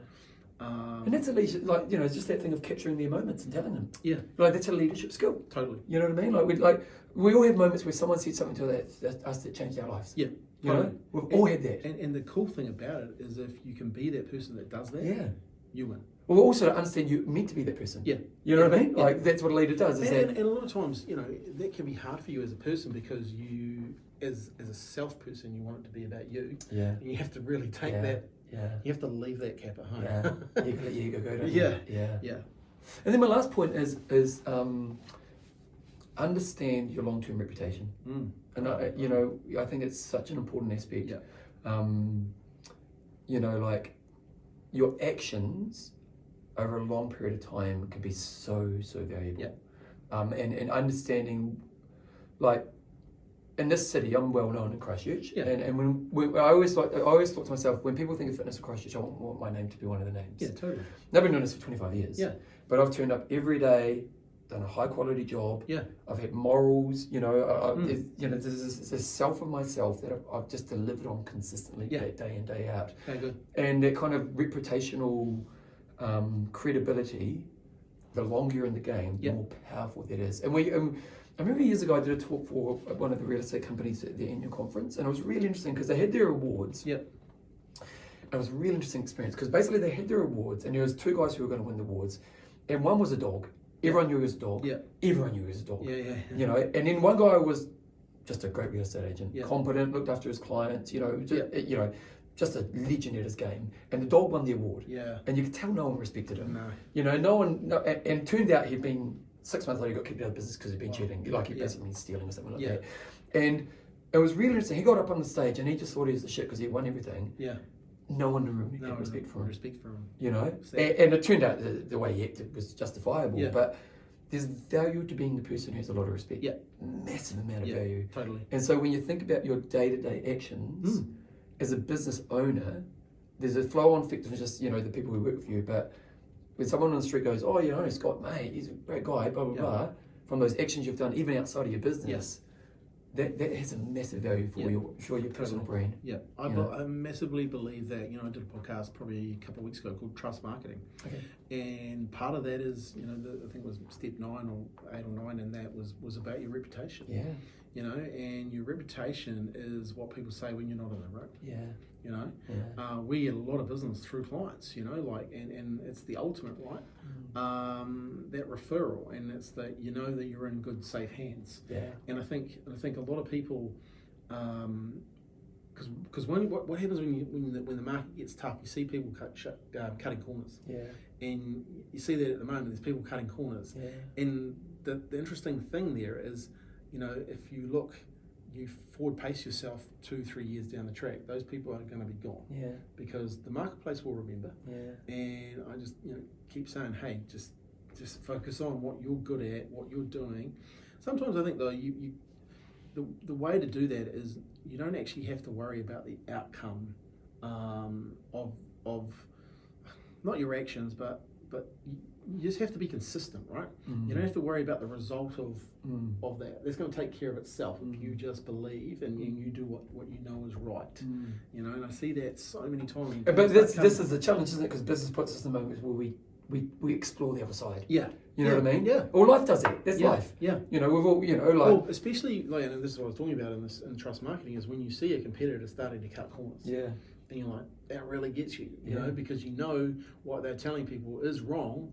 And that's a leadership, like, you know, it's just that thing of capturing their moments and telling them. Yeah. Like, that's a leadership skill. Totally. You know what I mean? We all have moments where someone said something to us that changed our lives. Yeah. You know? We've all had that. And the cool thing about it is, if you can be that person that does that, you win. Well, also understand you're meant to be that person. Yeah. You know what I mean? Like, that's what a leader does. And a lot of times, you know, that can be hard for you as a person, because you as a salesperson, you want it to be about you. Yeah. And you have to really take that. Yeah. You have to leave that cap at home. Yeah. You can let your ego go, don't Yeah. you? Yeah. Yeah. And then my last point is understand your long-term reputation. And I think it's such an important aspect. Yeah. Like your actions over a long period of time can be so valuable. Yeah. And understanding, like, in this city, I'm well known in Christchurch, and when I always thought to myself, when people think of fitness in Christchurch, I want my name to be one of the names. Yeah, totally. I've been doing this for 25 years. Yeah. But I've turned up every day, done a high quality job. Yeah. I've had morals. There's this self of myself that I've just delivered on consistently, day in, day out. Okay, good. And that kind of reputational credibility, the longer you're in the game, the more powerful that is. And I remember years ago I did a talk for one of the real estate companies at their annual conference, and it was really interesting because they had their awards. Yep. And it was a really interesting experience because basically they had their awards, and there was two guys who were going to win the awards, and one was a dog. Everyone knew he was a dog. Yeah. Everyone knew he was a dog. Yeah. And then one guy was just a great real estate agent, Yeah. competent, looked after his clients. Just a legend at his game. And the dog won the award. Yeah. And you could tell no one respected him. No. No one. And it turned out he'd been 6 months later, he got kicked out of business because he'd been cheating, like he'd basically been stealing or something like that. And it was really interesting. He got up on the stage and he just thought he was the shit because he won everything. Yeah. No one had respect for him. Respect for him. And it turned out the way he acted was justifiable. Yeah. But there's value to being the person who has a lot of respect. Yeah. Massive amount of value. Totally. And so when you think about your day-to-day actions as a business owner, there's a flow-on effect of just, the people who work with you. But when someone on the street goes, oh, Scott, mate, he's a great guy, blah, blah, blah, from those actions you've done, even outside of your business, that has a massive value for your personal brand. Yeah, I massively believe that. I did a podcast probably a couple of weeks ago called Trust Marketing. Okay. And part of that is, I think it was step 9 or 8 or 9, and that was about your reputation. Yeah. And your reputation is what people say when you're not in the room. Yeah. We get a lot of business through clients, and it's the ultimate, right? That referral, and it's that that you're in good, safe hands. Yeah. And I think a lot of people, because what happens when the market gets tough, you see people cutting corners. Yeah. And you see that at the moment, there's people cutting corners. Yeah. And the interesting thing there is, if you look, you forward pace yourself 2-3 years down the track, those people are going to be gone. Yeah. Because the marketplace will remember. Yeah. And I just keep saying, hey, just focus on what you're good at, what you're doing. Sometimes I think though the way to do that is you don't actually have to worry about the outcome of not your actions, but you just have to be consistent, right? You don't have to worry about the result of that. That's going to take care of itself if you just believe and you do what you know is right. And I see that so many times. But this is the challenge, isn't it? Because business puts us in moments where we explore the other side. Yeah. You know what I mean? Yeah. Or life does it. That's life. Yeah. We've all, Well, especially, and this is what I was talking about in trust marketing, is when you see a competitor starting to cut corners. Yeah. And you're like, that really gets you, because what they're telling people is wrong,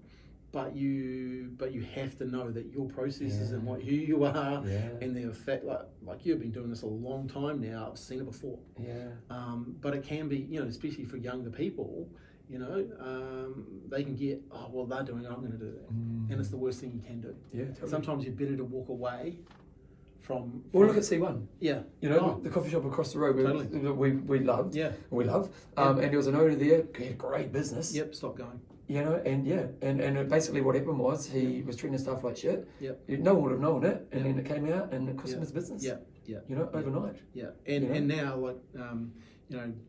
but you have to know that your processes and who you are, and the effect, like you've been doing this a long time now. I've seen it before. Yeah. But it can be, especially for younger people, they can get, they're doing it, I'm going to do that, and it's the worst thing you can do. Yeah. Totally. Sometimes you're better to walk away. Well, look at C1. Yeah. The coffee shop across the road we loved. Yeah. We love. And there was an owner there, he had a great business. Yep, stop going. And basically what happened was he was treating his staff like shit. Yep. No one would have known it, and then it came out and it cost him his business. Yeah. Yeah. Overnight. Yeah. And now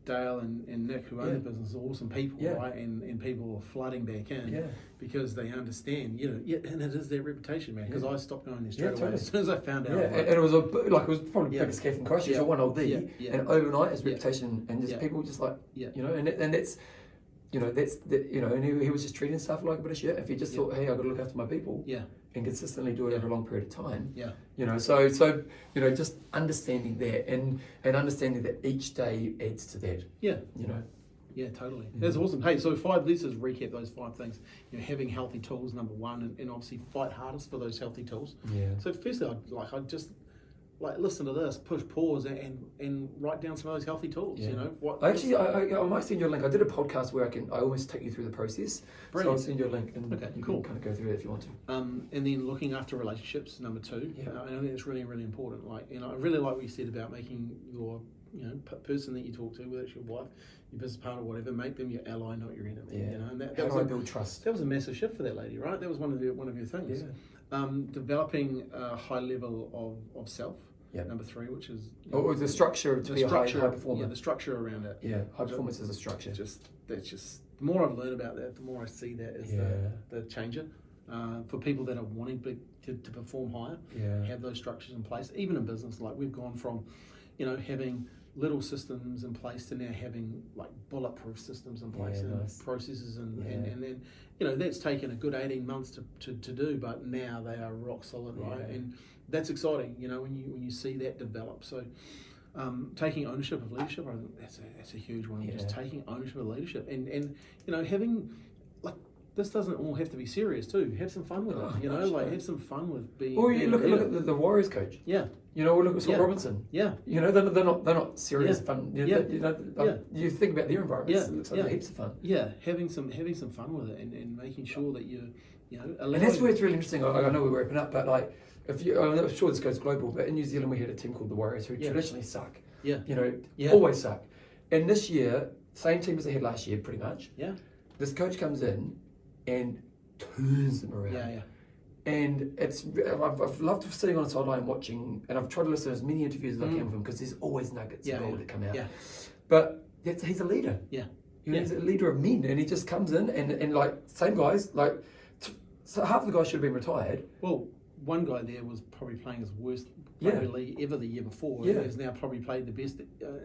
Dale and Nick, who own the business, are awesome people, right? And people are flooding back in because they understand, and it is their reputation, man. Because I stopped going there straight away as soon as I found out. And it was probably the biggest cafe in Christchurch, or one of the, and overnight his reputation, and just people just and that's. And he was just treating stuff like a bit of shit. If he just thought, hey, I've got to look after my people, and consistently do it over a long period of time, so just understanding that and understanding that each day adds to that. Yeah, totally. That's awesome. Hey, so let's just recap those 5 things. Having healthy tools, number 1, and obviously fight hardest for those healthy tools. Yeah. So firstly, like listen to this, push pause, and write down some of those healthy tools. Yeah. You know, I might send you a link. I did a podcast where I almost take you through the process. Brilliant. So I'll send you a link, and you cool. can kind of go through it if you want to. And then looking after relationships, number 2. Yeah. I think it's really, really important. Like, you know, I really like what you said about making your, you know, person that you talk to, whether it's your wife, your business partner, whatever, make them your ally, not your enemy. Yeah. You know, and that How was do I build trust? That was a massive shift for that lady, right? That was one of your things. Yeah. Developing a high level of self. Yeah. Number 3, which is or the structure to be a high performer. Yeah, the structure around it. Yeah, high performance is a structure. That's just the more I've learned about that, the more I see that as the changer for people that are wanting to perform higher. Yeah. Have those structures in place, even in business. Like we've gone from, you know, having little systems in place to now having like bulletproof systems in place and processes and then, you know, that's taken a good 18 months to do, but now they are rock solid, right? And that's exciting, you know, when you see that develop. So taking ownership of leadership, I think that's a huge one. Just taking ownership of leadership and you know, having like, this doesn't all have to be serious too. Have some fun with it, you know, like have some fun with being. Or you look at the Warriors coach. Yeah. You know, or look at Scott Robinson. Yeah. You know, they're not serious fun. You know, you think about their environments. It looks like they're heaps of fun. Yeah, having some fun with it and making sure that you know. And that's where it's really interesting. I know we're wrapping up, but like, I'm sure this goes global, but in New Zealand we had a team called the Warriors who traditionally suck. Yeah. You know, always suck. And this year, same team as they had last year, pretty much. Yeah. This coach comes in and turns them around. Yeah. And I've loved sitting on the sideline watching, and I've tried to listen to as many interviews as I can with him because there's always nuggets of gold that come out. Yeah. But he's a leader. Yeah. He's a leader of men, and he just comes in and like same guys, like so half the guys should have been retired. Well, one guy there was probably playing his worst league ever the year before. Yeah. He's now probably played the best.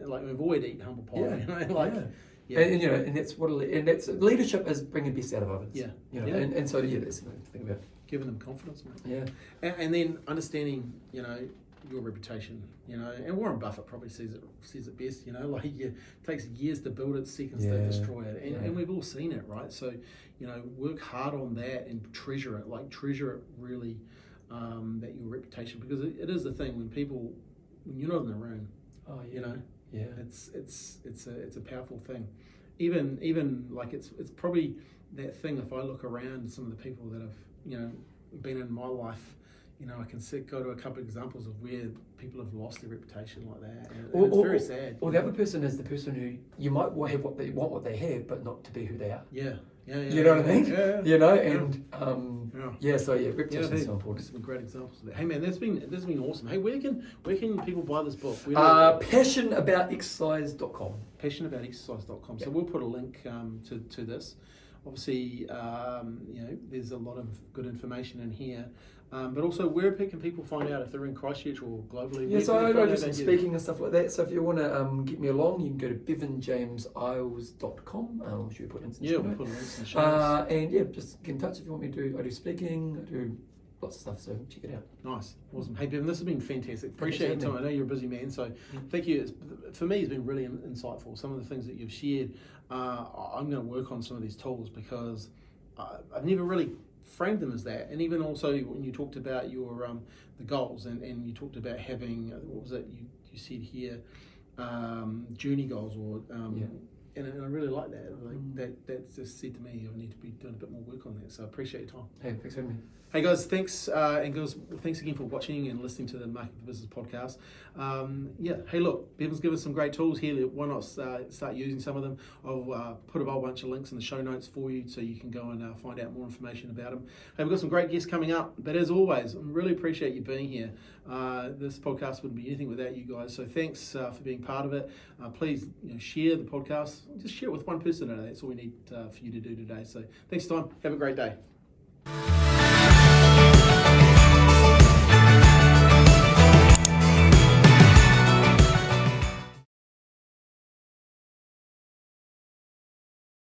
Like avoid eating humble pie. Yeah. You know, like. Yeah. Yeah. And you know, and that's that's leadership is bringing the best out of others. Yeah. You know, and so that's something to think about. Giving them confidence, mate. Yeah. And then understanding, you know, your reputation, you know, and Warren Buffett probably says it best, you know, like it takes years to build it, seconds to destroy it. And we've all seen it, right? So, you know, work hard on that and treasure it really, that your reputation, because it is the thing when you're not in the room, you know, it's a powerful thing. Even like it's probably that thing. If I look around some of the people that have, you know, been in my life, you know, I can go to a couple of examples of where people have lost their reputation like that, and it's very sad. Or the other person is the person who you might have what they have, but not to be who they are. Yeah. You know what I mean? Yeah. You know, and reputation is so important. Some great examples of that. Hey man, this has been awesome. Hey, where can people buy this book? Passionaboutexercise.com. Passionaboutexercise.com. So we'll put a link to this. Obviously, you know, there's a lot of good information in here. But also, where can people find out if they're in Christchurch or globally? Yeah, so I do some speaking and stuff like that. So if you want to get me along, you can go to bevanjameseyles.com. Should we put links in the show? We'll put links in the show notes. And just get in touch if you want me to. I do speaking, I do lots of stuff, so check it out. Nice. Awesome. Hey, Bevan, this has been fantastic. Appreciate your time. I know you're a busy man, so thank you. For me, it's been really insightful. Some of the things that you've shared, I'm going to work on some of these tools because I've never really framed them as that. And even also when you talked about your the goals and you talked about having, what was it you said here, journey goals or and I really like that. That just said to me I need to be doing a bit more work on that. So I appreciate your time. Hey, thanks for having me. Hey guys, thanks and girls, thanks again for watching and listening to the Market for Business podcast. Hey look, Bevan's given us some great tools here. Why not start using some of them? I'll put a whole bunch of links in the show notes for you so you can go and find out more information about them. Hey, we've got some great guests coming up, but as always, I really appreciate you being here. This podcast wouldn't be anything without you guys, so thanks for being part of it. Please share the podcast. Just share it with one person today. That's all we need for you to do today. So thanks for your time. Have a great day.